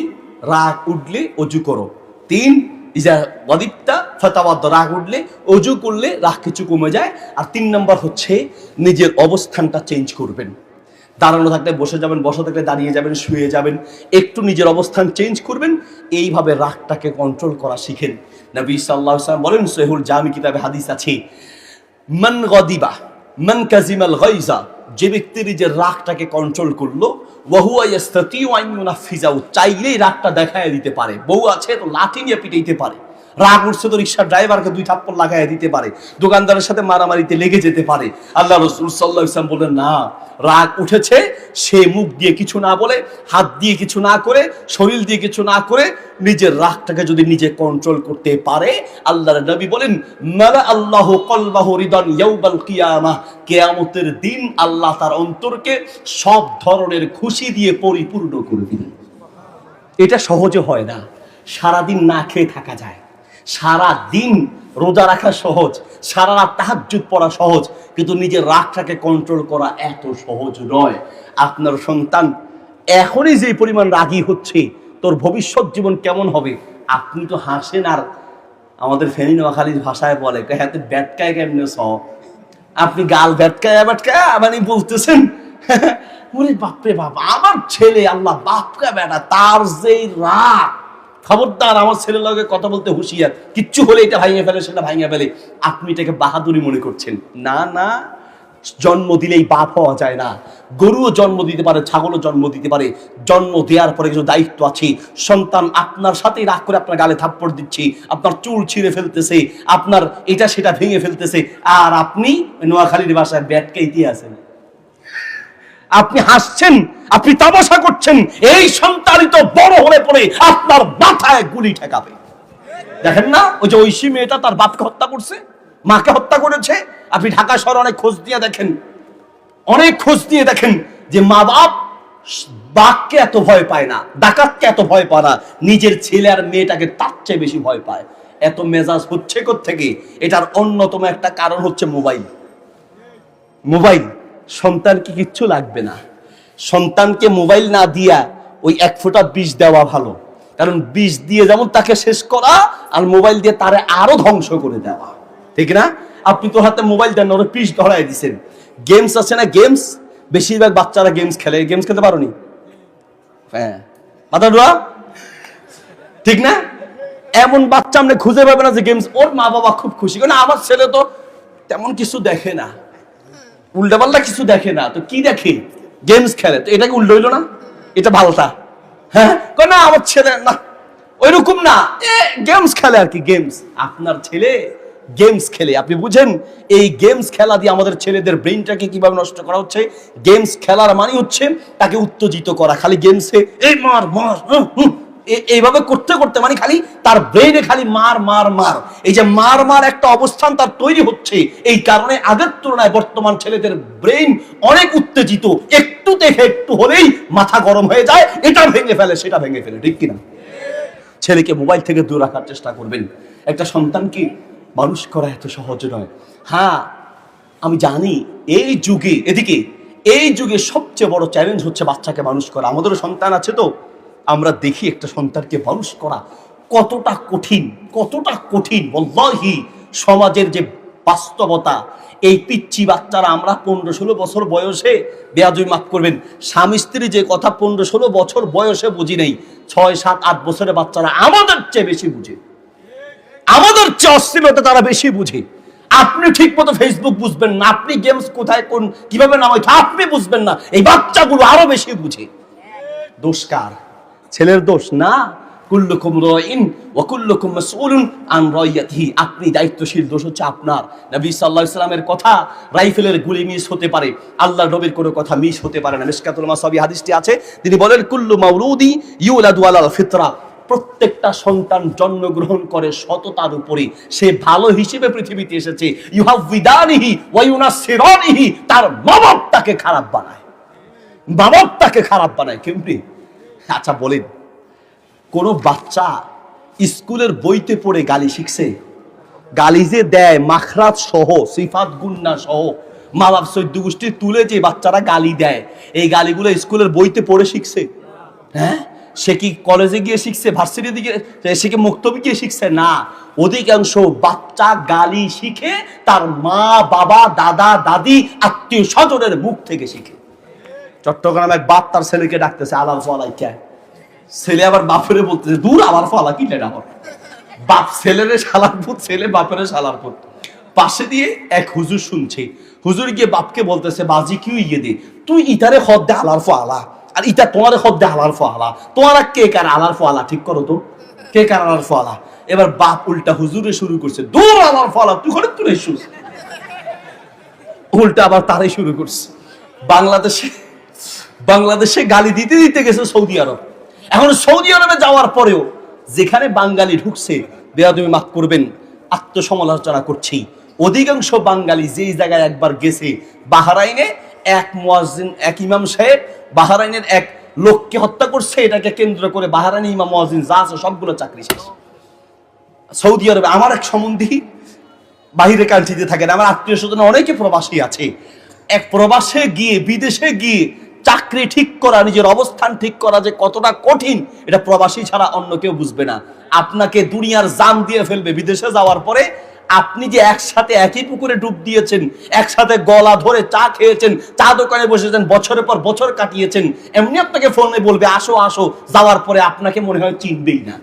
রাগ উঠলে ওযু করো। তিন, ইজা ওয়াদিবতা ফাতাওয়াদ, রাগ উঠলে ওযু করলে রাগ কিছু কমে যায়। আর 3 নম্বর হচ্ছে নিজের অবস্থানটা চেঞ্জ করবেন। দাঁড়ানো থাকলে বসে যাবেন, বসে থাকলে দাঁড়িয়ে যাবেন, শুয়ে যাবেন, একটু নিজের অবস্থান চেঞ্জ করবেন। এইভাবে রাগটাকে কন্ট্রোল করা শিখেন। নবী সাল্লাল্লাহু আলাইহি ওয়াসাল্লাম বলেন, সহিহুল জামি কিতাবে হাদিস আছে, মান গাদিবা মান কাজিমাল গায়জা, যে ব্যক্তি নিজের রাগটাকে কন্ট্রোল করলো, ওয়া হুয়া ইয়াস্তাতিউ আন ইউনাফিজাউ, চাইলেই রাগটা দেখায় দিতে পারে। বউ আছে তো লাঠি নিয়ে পিটাইতে পারে, রাগ উঠছে তো রিকশার ড্রাইভারকে 2 থাপ্পড় লাগায় দিতে পারে, দোকানদারের সাথে মারামারিতে লেগে যেতে পারে। আল্লাহ রাসূল সাল্লাল্লাহু আলাইহি ওয়াসাল্লাম বলেন, না, রাগ উঠেছে সে মুখ দিয়ে কিছু না বলে, হাত দিয়ে কিছু না করে, শরীর দিয়ে কিছু না করে নিজের রাগটাকে যদি নিজে কন্ট্রোল করতে পারে, আল্লাহর নবী বলেন, মালা আল্লাহু কলবাহু রিদান ইয়াউমাল কিয়ামাহ, কিয়ামতের দিন আল্লাহ তার অন্তরকে সব ধরনের খুশি দিয়ে পরিপূর্ণ করে দিবেন। এটা সহজে হয় না। সারাদিন না খেয়ে থাকা যায়, সারা দিন রোজা রাখা সহজ, সারা রাত তাহাজ্জুদ পড়া সহজ, কিন্তু নিজের রাগটাকে কন্ট্রোল করা এত সহজ নয়। আপনার সন্তান এখনই যে পরিমাণ রাগী হচ্ছে, তোর ভবিষ্যৎ জীবন কেমন হবে? আপনি তো হাসেন, আর আমাদের ফেনী নোয়াখালীর ভাষায় বলে, হাতে ব্যাটকায় কেমনে স, আপনি গাল ব্যাটকায় ব্যাটকায় মানে বলতেছেন, ওরে বাপরে বাপ, আমার ছেলে, আল্লাহ বাপকা বেটা, তার যে রাগ, খবরদার আমার ছেলের লগে কথা বলতে হুঁশিয়ার, কিচ্ছু হলে এটা ভাঙিয়ে ফেলে, সেটা ভাঙিয়ে ফেলে। আপনি এটাকে বাহাদুরি মনে করছেন। না না, জন্ম দিলেই বাপ হওয়া যায় না। গরুও জন্ম দিতে পারে, ছাগলও জন্ম দিতে পারে। জন্ম দেওয়ার পরে কিছু দায়িত্ব আছে। সন্তান আপনার সাথেই রাগ করে আপনার গালে থাপ্পড় দিচ্ছে, আপনার চুল ছিঁড়ে ফেলতেছে, আপনার এটা সেটা ভেঙে ফেলতেছে, আর আপনি নোয়াখালীর ভাষায় ব্যাটকেই দিয়ে আছেন। আপনি হাসছেন, আপনি তামাশা করছেন। এই সন্তানই তো বড় হলে পরে আপনার মাথায় গুলি ঠেকাবে। দেখেন না, ওই যে ঐশী মেয়েটা তার বাপকে হত্যা করছে, মাকে হত্যা করেছে। আপনি ঢাকা শহরে অনেক খোঁজ দিয়ে দেখেন, অনেক খোঁজ দিয়ে দেখেন যে মা বাপ বাঘকে এত ভয় পায় না, ডাকাতকে এত ভয় পায় না, নিজের ছেলে আর মেয়েটাকে তার চেয়ে বেশি ভয় পায়। এত মেজাজ হচ্ছে কোত্থেকে? এটার অন্যতম একটা কারণ হচ্ছে মোবাইল। মোবাইল। সন্তানকে কিচ্ছু লাগবে না, সন্তানকে মোবাইল না দিয়া ওই 1 ফোঁটা বিষ দেওয়া ভালো। কারণ বিষ দিয়ে যেমন তাকে শেষ করা, আর মোবাইল দিয়ে তারে আরো ধ্বংস করে দেওয়া, ঠিক না? আপনি তো হাতে মোবাইল দেন, ওরা পিস ধরাই দিচ্ছেন। গেমস আছে না, গেমস, বেশিরভাগ বাচ্চারা গেমস খেলে। গেমস খেলতে পারোনি? হ্যাঁ, মাথা ডোয়া, ঠিক না? এমন বাচ্চা আপনি খুঁজে পাবে না যে গেমস, ওর মা বাবা খুব খুশি, কারণ আমার ছেলে তো তেমন কিছু দেখে না, উল্টাপাল্টা কিছু দেখে না, তো কি দেখে? গেমস খেলে। তো এটা কি উল্টো হইলো না? এটা ভালোটা? হ্যাঁ, না আমার ছেলে না ওইরকম না, গেমস খেলে আর কি। গেমস, আপনার ছেলে গেমস খেলে, আপনি বুঝেন এই গেমস খেলা দিয়ে আমাদের ছেলেদের ব্রেইনটাকে কিভাবে নষ্ট করা হচ্ছে। গেমস খেলার মানে হচ্ছে তাকে উত্তেজিত করা, খালি গেমসে এই মার মার এইভাবে করতে করতে মানে খালি তার ব্রেইনে খালি মার মার মার। এই যে মার মার একটা অবস্থান তার তৈরি হচ্ছে, এই কারণে আগের তুলনায় বর্তমান ছেলেদের ব্রেইন অনেক উত্তেজিত, একটু দেখে একটু হলেই মাথা গরম হয়ে যায়, এটা ভেঙে ফেলে সেটা ভেঙে ফেলে, ঠিক কিনা? ছেলেকে মোবাইল থেকে দূর রাখার চেষ্টা করবেন। একটা সন্তানকে মানুষ করা এত সহজ নয়। হ্যাঁ, আমি জানি এই যুগে, এদিকে এই যুগে সবচেয়ে বড় চ্যালেঞ্জ হচ্ছে বাচ্চাকে মানুষ করা। আমাদেরও সন্তান আছে, তো আমরা দেখি একটা সন্তানকে মানুষ করা কতটা কঠিন, কতটা কঠিন। ওয়াল্লাহি সমাজের যে বাস্তবতা, এই পিচ্চি বাচ্চারা, আমরা 15-16 বছর বয়সে, বেয়াদবি মাফ করবেন, স্বামী স্ত্রী যে কথা 15-16 বছর বয়সে বুঝি নেই, 6-7-8 বছরের বাচ্চারা আমাদের চেয়ে বেশি বুঝে, আমাদের চেয়ে অশ্লীলতা তারা বেশি বুঝে। আপনি ঠিক মতো ফেসবুক বুঝবেন না, আপনি গেমস কোথায় কোন কিভাবে নামাইতে আপনি বুঝবেন না, এই বাচ্চাগুলো আরো বেশি বুঝে। দোষ কার? ছেলের দোষ না। কুল্লুকুম রাইন ওয়া কুল্লুকুম মাসউলুন আন রাইয়াতিহি, আপনি দায়িত্বশীল, দোষ হচ্ছে আপনার। নবী সাল্লাল্লাহু আলাইহি সাল্লামের কথা, রাইফেলের গুলি মিস হতে পারে, আল্লাহর নবীর কোনো কথা মিস হতে পারে না। মিশকাতুল মাসাবি হাদিসটি আছে, তিনি বলেন কুল্লু মাউলুদি ইউলাদু আলাল ফিতরা, প্রত্যেকটা সন্তান জন্মগ্রহণ করে সততার উপরে, সে ভালো হিসেবে পৃথিবীতে এসেছে। ইউহাউইদানিহি ওয়া ইউনাসসিরানিহি, তার মা-বাপ তাকে খারাপ বানায়, মা-বাপ তাকে খারাপ বানায়। কেমনে? আচ্ছা বলেন, কোন বাচ্চা স্কুলের বইতে পড়ে গালি শিখছে? গালি যে দেয় মাখরাত সহ, সিফাত গুন্না সহ, মা বাপ চৈদ্দ গোষ্ঠী তুলে যে বাচ্চারা গালি দেয়, এই গালিগুলো স্কুলের বইতে পড়ে শিখছে? হ্যাঁ, সে কি কলেজে গিয়ে শিখছে, ভার্সিটি দিকে সে কি মুক্তবি গিয়ে শিখছে? না, অধিকাংশ বাচ্চা গালি শিখে তার মা বাবা দাদা দাদি আত্মীয় স্বজনের মুখ থেকে শিখে। চট্টগ্রামে এক বাপ তার ছেলেকে ডাকতেছে আলাল ফলাই কে, ছেলে আবার বাপেরে বলতেছে দূর আবার ফলা কি লেডা, বাপ ছেলেরে শালার পুত, ছেলে বাপেরে শালার পুত। পাশে দিয়ে এক হুজুর শুনছে, হুজুর গিয়ে বাপকে বলতেছে বাজি কি ইয়ে দে, তুই ইতারে হদ দে আলার ফলা, আর ইটা তোমারে হদ দে আলার ফলা, তোমারা কে কার আলার ফলা ঠিক করো তো, কে কার আলার ফলা। এবার বাপ উল্টা হুজুরে শুরু করছে দূর আলার ফলা, তুই করে তুই শুস, উল্টা আবার তারাই শুরু করছে। বাংলাদেশে গালি দিতে দিতে গেছে সৌদি আরব। এখন সৌদি আরবে যাওয়ার পরেও যেখানে বাঙালি ঢুকছে, বেয়াদবি মাফ করবেন, আত্মসমালোচনা করছি, অধিকাংশ বাঙালি যেই জায়গায় একবার গেছে, বাহরাইনে এক মুয়াজ্জিন, এক ইমাম সাহেব বাহরাইনের এক লোককে হত্যা করছে, এটাকে কেন্দ্র করে বাহরাইনি ইমাম মুয়াজ্জিন যা আছে সবগুলো চাকরি শেষ। সৌদি আরবে আমার এক সম্বন্ধী বাহিরে কান্ট্রিতে থাকেন, আমার আত্মীয় স্বজন অনেকে প্রবাসী আছে, এক প্রবাসে গিয়ে, বিদেশে গিয়ে চাকরি ঠিক করা, নিজের অবস্থান ঠিক করা যে কতটা কঠিন, এটা প্রবাসী ছাড়া অন্য কেউ বুঝবে না। আপনাকে দুনিয়ার জান দিয়ে ফেলবে বিদেশে যাওয়ার পরে। আপনি যে একসাথে একই পুকুরে ডুব দিয়েছেন, একসাথে গলা ধরে চা খেয়েছেন, চা দোকানে বসেছেন, বছরের পর বছর কাটিয়েছেন, এমনি আপনাকে ফোনে বলবে আসো আসো, যাওয়ার পরে আপনাকে মনে হয় চিনবেই না।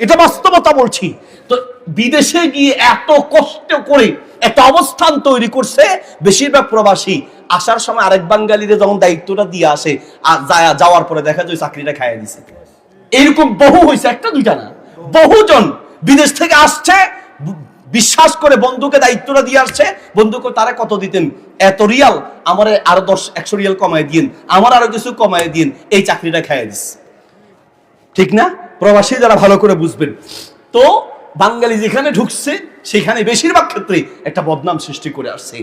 এটা বাস্তবতা বলছি। তো বিদেশে গিয়ে এত কষ্ট করে একটা অবস্থান তৈরি করছে বেশিরভাগ প্রবাসী, আসার সময় আরেক বাঙালিদের যখন দায়িত্বটা দিয়ে আসে, আর যাওয়ার পরে দেখা যায় চাকরিটা খাইয়ে দিছে। এরকম বহু হয়েছে, একটা দুইটা না, বহুজন বিদেশ থেকে আসছে, বিশ্বাস করে বন্ধুকে দায়িত্বটা দিয়ে আসছে, বন্ধুকে তারা কত দিতেন, এত রিয়াল, আমার আরো 100 রিয়াল কমায় দিন, আমার আরো কিছু কমায় দিন, এই চাকরিটা খাইয়ে দিস। ঠিক না? প্রবাসী যারা ভালো করে বুঝবেন। তো বাঙালি যেখানে ঢুকছে সেখানে বেশিরভাগ ক্ষেত্রে একটা বদনাম সৃষ্টি করে আসছে।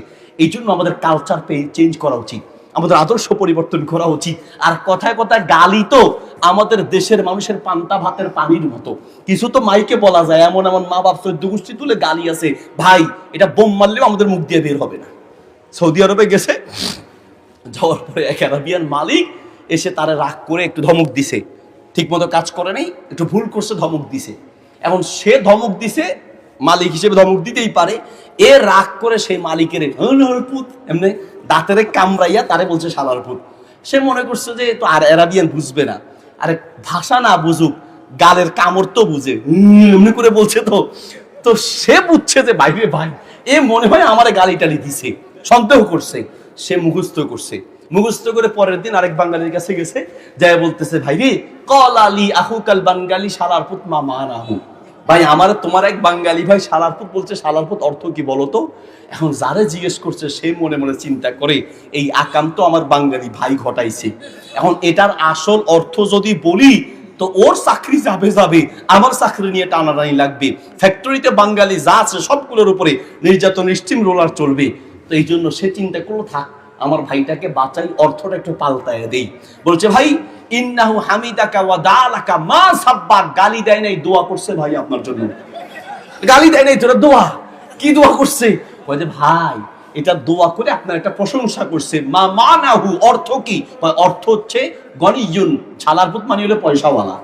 এই জন্য আমাদের কালচার চেঞ্জ করা উচিত, আমাদের আদর্শ পরিবর্তন করা উচিত। আর কথায় কথায় গালি তো আমাদের দেশের মানুষের পান্তা ভাতের পানির মতো, কিছু তো মাইকে বলা যায়, এমন এমন মা বাপ চৈদ্দ গোষ্ঠী তুলে গালি আছে, ভাই এটা বোম মারলেও আমাদের মুখ দিয়ে বের হবে না। সৌদি আরবে গেছে, যাওয়ার পরে এক আরাবিয়ান মালিক এসে তারা রাগ করে একটু ধমক দিছে, ঠিক মতো কাজ করে নাই, একটু ভুল করছে, ধমক দিছে। এখন সে ধমক দিছে, মালিক হিসেবে ধমক দিতেই পারে, এ রাগ করে সেই মালিকের এমনি দাঁতের কামড়াইয়া তারে বলছে শালার পুত। সে মনে করছে যে তো আর আরাবিয়ান বুঝবে না, আরে ভাষা না বুঝুক, গালের কামড় তো বুঝে এমনি করে বলছে তো, তো সে বুঝছে যে ভাই রে ভাই এ মনে হয় আমারে গালি টালি দিছে, সন্দেহ করছে, সে মুখস্থ করছে। মুখস্থ করে পরের দিন আরেক বাঙালির কাছে গেছে, যাই বলতেছে ভাই রে কল আলী আহু কাল বাঙ্গালি শালার পুত মা মান আহু, ভাই আমার তোমার এক বাঙালি ভাই শালার পুত বলছে, শালার পুত অর্থ কি বলো তো? এখন যারা জিজ্ঞেস করছে সে মনে মনে চিন্তা করে এই আকাম তো আমার বাঙালি ভাই ঘটাইছে, এখন এটার আসল অর্থ যদি বলি তো ওর চাকরি যাবে যাবে, আমার চাকরি নিয়ে টানাটানি লাগবে, ফ্যাক্টরিতে বাঙালি যা আছে সবগুলোর উপরে নির্যাতন স্টিম রোলার চলবে। তো এই জন্য সে চিন্তা করলো থাক আমার ভাইটাকে বাঁচাই, অর্থটা একটু পাল্টায় দেই। বলছে ভাই ইন্নাহু হামিদাকা ওয়া দালাকা মা সাব্বাক, গালি দেয় নাই, দোয়া করছে ভাই আপনার জন্য। গালি দেয় নাই তোরা, দোয়া কি দোয়া করছে? বলে ভাই এটা দোয়া করে আপনার একটা প্রশংসা করছে। মা মানাহু অর্থ কি? অর্থ হচ্ছে গনিয়ুন, শালার পুত মানে হলো পয়সাওয়ালা।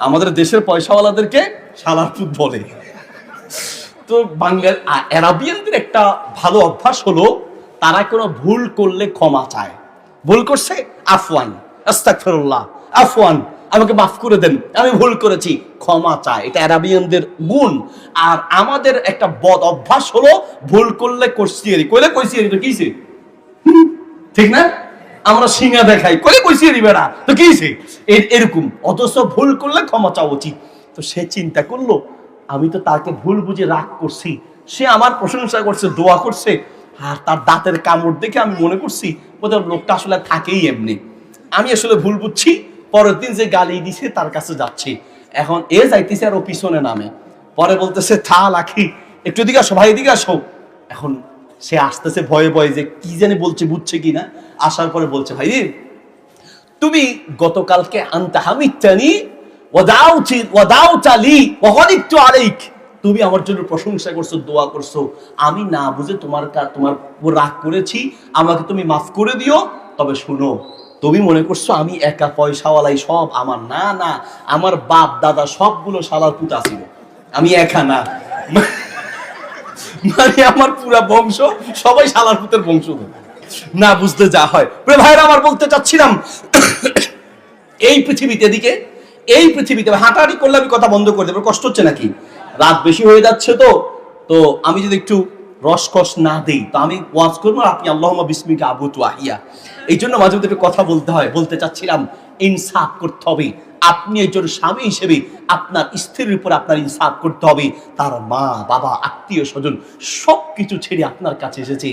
আমাদের দেশের পয়সাওয়ালাদেরকে শালার পুত বলে। তো বাঙালি আরাবিয়ানদের একটা ভালো অভ্যাস হলো তারা কোনো ভুল করলে ক্ষমা চায়। ভুল করছে আফওয়ান, আস্তাগফিরুল্লাহ, আফওয়ান আমাকে মাফ করে দেন, আমি ভুল করেছি, ক্ষমা চায়। এটা আরাবিয়ানদের গুণ। আর আমাদের একটা বদ অভ্যাস হলো ভুল করলে কইসিয়ারি, কইলে কইসিয়ারি তো কিছে, ঠিক না? আমরা সিঙ্গা দেখাই, কইলে কইসিয়ারি বেড়া তো কিছে, এরকম। অথচ ভুল করলে ক্ষমা চাওয়া উচিত। তো সে চিন্তা করলো আমি তো তাকে ভুল বুঝে রাগ করছি, সে আমার প্রশংসা করছে, দোয়া করছে, আর তার দাঁতের কামড় দেখে আমি মনে করছি বোধহয় লোকটা আসলে থাকেই এমনি, আমি আসলে ভুল বুঝছি। পরের দিন যে গালি দিছে তার কাছে যাচ্ছি, এখন এ যাইতেছে আর ও পিছনে নামে, পরে বলতেছে থা লাখি একটু এদিকে আসো ভাই, এদিকে আসো। এখন সে আসতেছে ভয়ে ভয়ে যে কি জানি বলছে, বুঝছে কিনা। আসার পরে বলছে ভাই তুমি গতকালকে আনতা হামিদতানি ওয়াদাউতালি ওয়াগাদিতু আলাইক, তুমি আমার জন্য প্রশংসা করছো, দোয়া করছো, আমি না বুঝে তোমার রাগ করেছি, আমাকে তুমি মাফ করে দিও। তবে শুনো, তুমি মনে করছো আমি একা পয়সাওয়ালাই সব আমার, না না, আমার বাপ দাদা সবগুলো শালার পুতা ছিল, আমি একা না, মানে আমার পুরা বংশ সবাই শালার পুতের বংশ না, বুঝতে যা হয়। ভাইরা আমার বলতে চাচ্ছিলাম এই পৃথিবীতে দিকে, এই পৃথিবীতে হাঁটাহাঁটি করলে আমি কথা বন্ধ করে দেবো, কষ্ট হচ্ছে নাকি? রাত বেশি হয়ে যাচ্ছে তো, তো আমি যদি একটু রসকস না দেই তো আমি ওয়াজ করবো, আপনি আল্লাহুম্মা বিসমিকা আবুতু আহিয়া, এই জন্য মাঝে মধ্যে একটু কথা বলতে হয়। বলতে চাচ্ছিলাম ইনসাফ করতে হবে। আপনি একজন স্বামী হিসেবে আপনার স্ত্রীর উপর আপনার ইনসাফ করতে হবে। তার মা বাবা আত্মীয় স্বজন সবকিছু ছেড়ে আপনার কাছে এসেছে,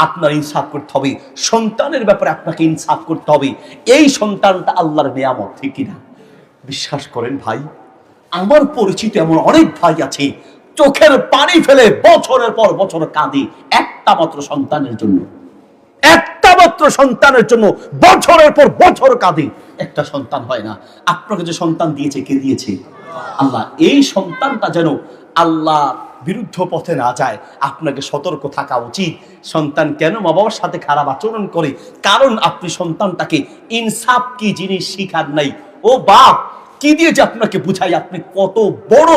আপনার ইনসাফ করতে হবে। সন্তানের ব্যাপারে আপনাকে ইনসাফ করতে হবে। এই সন্তানটা আল্লাহর নিয়ামত, ঠিক কিনা? বিশ্বাস করেন ভাই, আমার পরিচিত এমন অনেক ভাই আছে চোখের পানি ফেলে বছরের পর বছর কাঁদে একটা মাত্র সন্তানের জন্য, একটা মাত্র সন্তানের জন্য বছরের পর বছর কাঁদে, একটা সন্তান হয় না। আপনাকে যে সন্তান দিয়েছে, কে দিয়েছে? আল্লাহ। এই সন্তানটা যেন আল্লাহ বিরুদ্ধ পথে না যায়, আপনাকে সতর্ক থাকা উচিত। সন্তান কেন মা বাবার সাথে খারাপ আচরণ করে? কারণ আপনি সন্তানটাকে ইনসাফ কি জিনিস শিখার নাই। ও বাপ, কি দিয়ে যে আপনাকে বুঝাই আপনি কত বড়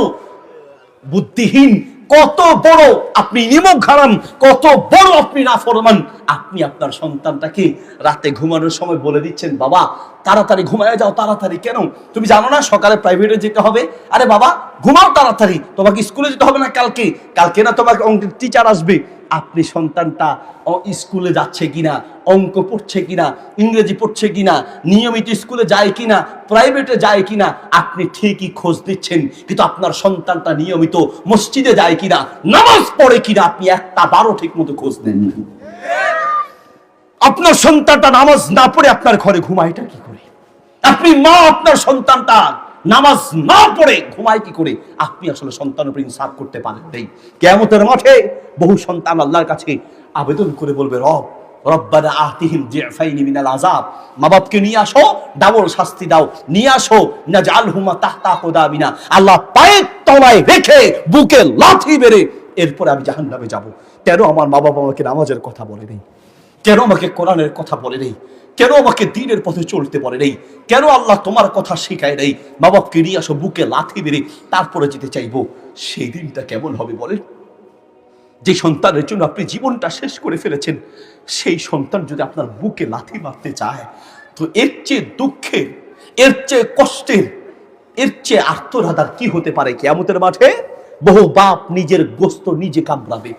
বুদ্ধিহীন, কত বড় আপনি নিমক হারাম, কত বড় আপনি নাফরমান। আপনি আপনার সন্তানটাকে রাতে ঘুমানোর সময় বলে দিচ্ছেন বাবা তাড়াতাড়ি ঘুমায় যাও, তাড়াতাড়ি। কেন? তুমি জানো না সকালে প্রাইভেটে যেতে হবে? আরে বাবা ঘুমাও তাড়াতাড়ি, তোমাকে স্কুলে যেতে হবে না কালকে, কালকে না তোমাকে অঙ্কের টিচার আসবে। আপনি সন্তানটা স্কুলে যাচ্ছে কিনা, অঙ্ক পড়ছে কিনা, ইংরেজি পড়ছে কিনা, নিয়মিত স্কুলে যায় কিনা, প্রাইভেটে যায় কিনা, আপনি ঠিকই খোঁজ দিচ্ছেন, কিন্তু আপনার সন্তানটা নিয়মিত মসজিদে যায় কিনা, নামাজ পড়ে কিনা, আপনি একটা বারো ঠিক মতো খোঁজ নেন। আপনার সন্তানটা নামাজ না পড়ে আপনার ঘরে ঘুমায়টা কি করে? আপনি মা, আপনার সন্তানটা নামাজ না পড়ে ঘুমায় কি করে? আপনি আসলে সন্তানের উপর ইনসাফ করতে পারেন নাই। কিয়ামতের মাঠে বহু সন্তান আল্লাহর কাছে আবেদন করে বলবে, রব রব্বানা আতিহিম জিফাইনি মিনাল আযাব, মা বাপকে নিয়ে আসো, ডাবল শাস্তি দাও, নিয়ে আসো নাজআলহুমা তাহতা কুদামিনা, আল্লাহ পায়ের তলায় রেখে বুকে লাথি মেরে এরপর আমি জাহান্নামে যাব। কেন আমার মা বাবা আমাকে নামাজের কথা বলে নেই? কেন আমাকে কোরআনের কথা বলে নেই? কেন আমাকে দ্বীনের পথে চলতে বলে নেই? কেন আল্লাহ তোমার কথা শিখায় নেই? মা বাপকে নিয়ে আসো, বুকে লাথি মেরে তারপরে যেতে চাইবো। সেই দিনটা কেমন হবে বলেন? যে সন্তানের জন্য আপনি জীবনটা শেষ করে ফেলেছেন, সেই সন্তান যদি আপনার বুকে লাথি মারতে চায়, তো এর চেয়ে দুঃখের, এর চেয়ে কষ্টের এর চেয়ে আর্তনাদ আর কি হতে পারে? কিয়ামতের মাঠে বহু বাপ নিজের গোস্ত নিজে কামড়াবে,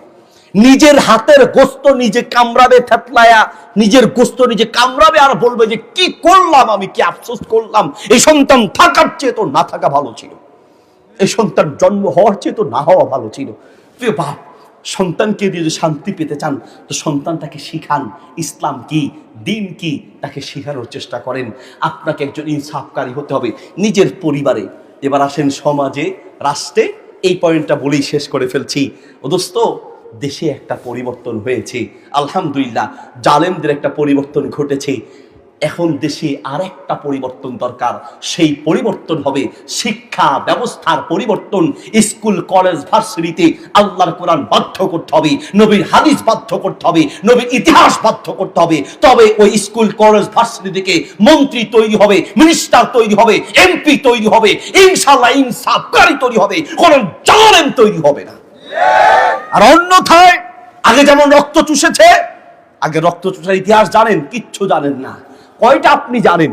নিজের হাতের গোস্ত নিজে কামড়াবে, থেতলায়া নিজের গোস্ত নিজে কামড়াবে আর বলবে যে কি করলাম আমি, কি আফসোস করলাম, এই সন্তান থাকার চেয়ে তো না থাকা ভালো ছিল, এই সন্তান জন্ম হওয়ার চেয়ে তো না হওয়া ভালো ছিল। প্রিয় বাপ, সন্তানকে যদি শান্তি পেতে চান তো সন্তানটাকে শিখান ইসলাম কি, দিন কি, তাকে শেখানোর চেষ্টা করেন। আপনাকে একজন ইনসাফকারী হতে হবে নিজের পরিবারে। এবার আসেন সমাজে, রাষ্ট্রে। এই পয়েন্টটা বলেই শেষ করে ফেলছি। ও দোস্ত, দেশে একটা পরিবর্তন হয়েছে আলহামদুলিল্লাহ, জালেমদের একটা পরিবর্তন ঘটেছে। এখন দেশে আরেকটা পরিবর্তন দরকার। সেই পরিবর্তন হবে শিক্ষা ব্যবস্থার পরিবর্তন। স্কুল কলেজ ভার্সিটিতে আল্লাহর কোরআন বাধ্য করতে হবে, নবীর হাদিস বাধ্য করতে হবে, নবীর ইতিহাস বাধ্য করতে হবে। তবে ওই স্কুল কলেজ ভার্সিটি থেকে মন্ত্রী তৈরি হবে, মিনিস্টার তৈরি হবে, এমপি তৈরি হবে, ইনশাআল্লাহ ইনসাফকারী তৈরি হবে, কোন জালেম তৈরি হবে না। আর অন্যথায় আগে যেমন রক্ত চুষেছে, আগে রক্ত চুষার ইতিহাস জানেন? কিচ্ছু জানেন না। কয়টা আপনি জানেন?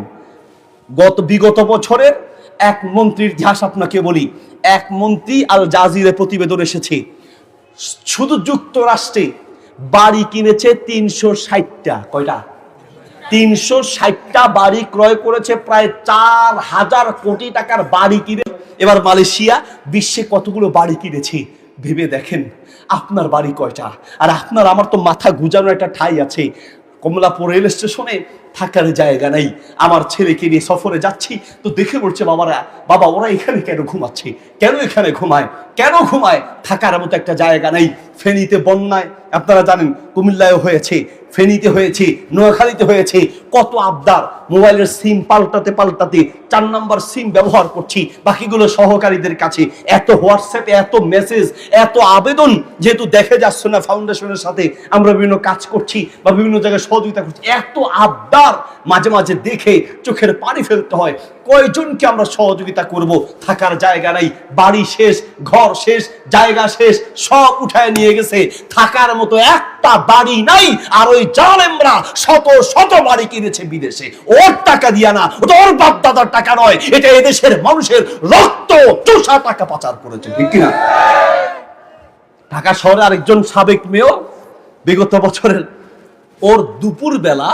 বিগত বছরের এক মন্ত্রীর ইতিহাস আপনাকে বলি। এক মন্ত্রী আল জাজিরে প্রতিবেদন এসেছে, শুধু যুক্তরাষ্ট্রে বাড়ি কিনেছে 360টা। কয়টা? 360টা বাড়ি ক্রয় করেছে, প্রায় 4000 কোটি টাকার বাড়ি কিনে। এবার মালয়েশিয়া বিশ্বে কতগুলো বাড়ি কিনেছে ভেবে দেখেন। আপনার বাড়ি কয়টা? আর আপনার আমার তো মাথা গুজানো একটা ঠাঁই আছে। কমলাপুর রেল স্টেশনে থাকার জায়গা নাই। আমার ছেলেকে নিয়ে সফরে যাচ্ছি তো দেখে বলছে বাবা ওরা এখানে কেন ঘুমাচ্ছে, কেন এখানে ঘুমায়, কেন ঘুমায়? থাকার মতো একটা জায়গা নাই। ফেনীতে বন্যায় আপনারা জানেন, কুমিল্লায় হয়েছে, ফেনীতে হয়েছে, নোয়াখালীতে হয়েছে। কত আবদার, মোবাইলের সিম পাল্টাতে পাল্টাতে 4 নম্বর সিম ব্যবহার করছি, বাকিগুলো সহকারীদের কাছে। এত হোয়াটসঅ্যাপে এত মেসেজ, এত আবেদন, যেহেতু দেখে যাচ্ছে না ফাউন্ডেশনের সাথে আমরা বিভিন্ন কাজ করছি বা বিভিন্ন জায়গায় সহযোগিতা করছি, এত আবদার মাঝে মাঝে দেখে চোখের পানি ফেলতে হয়। কয়জনকে আমরা সহযোগিতা করব? থাকার জায়গা নাই, বাড়ি শেষ, ঘর শেষ, জায়গা শেষ, সব উঠায় নিয়ে গেছে। থাকার মতো একটা বাড়ি নাই। আর ওই জালেমরা শত শত বাড়ি কিনেছে বিদেশে, ওর টাকা দিয়া না, ওটা ওর বাপ দাদার টাকা নয়, এটা এদেশের মানুষের রক্ত চোষা টাকা পাচার করেছে, ঠিক কিনা? ঢাকা শহরে আরেকজন সাবেক মেয়র বিগত বছরের, ওর দুপুর বেলা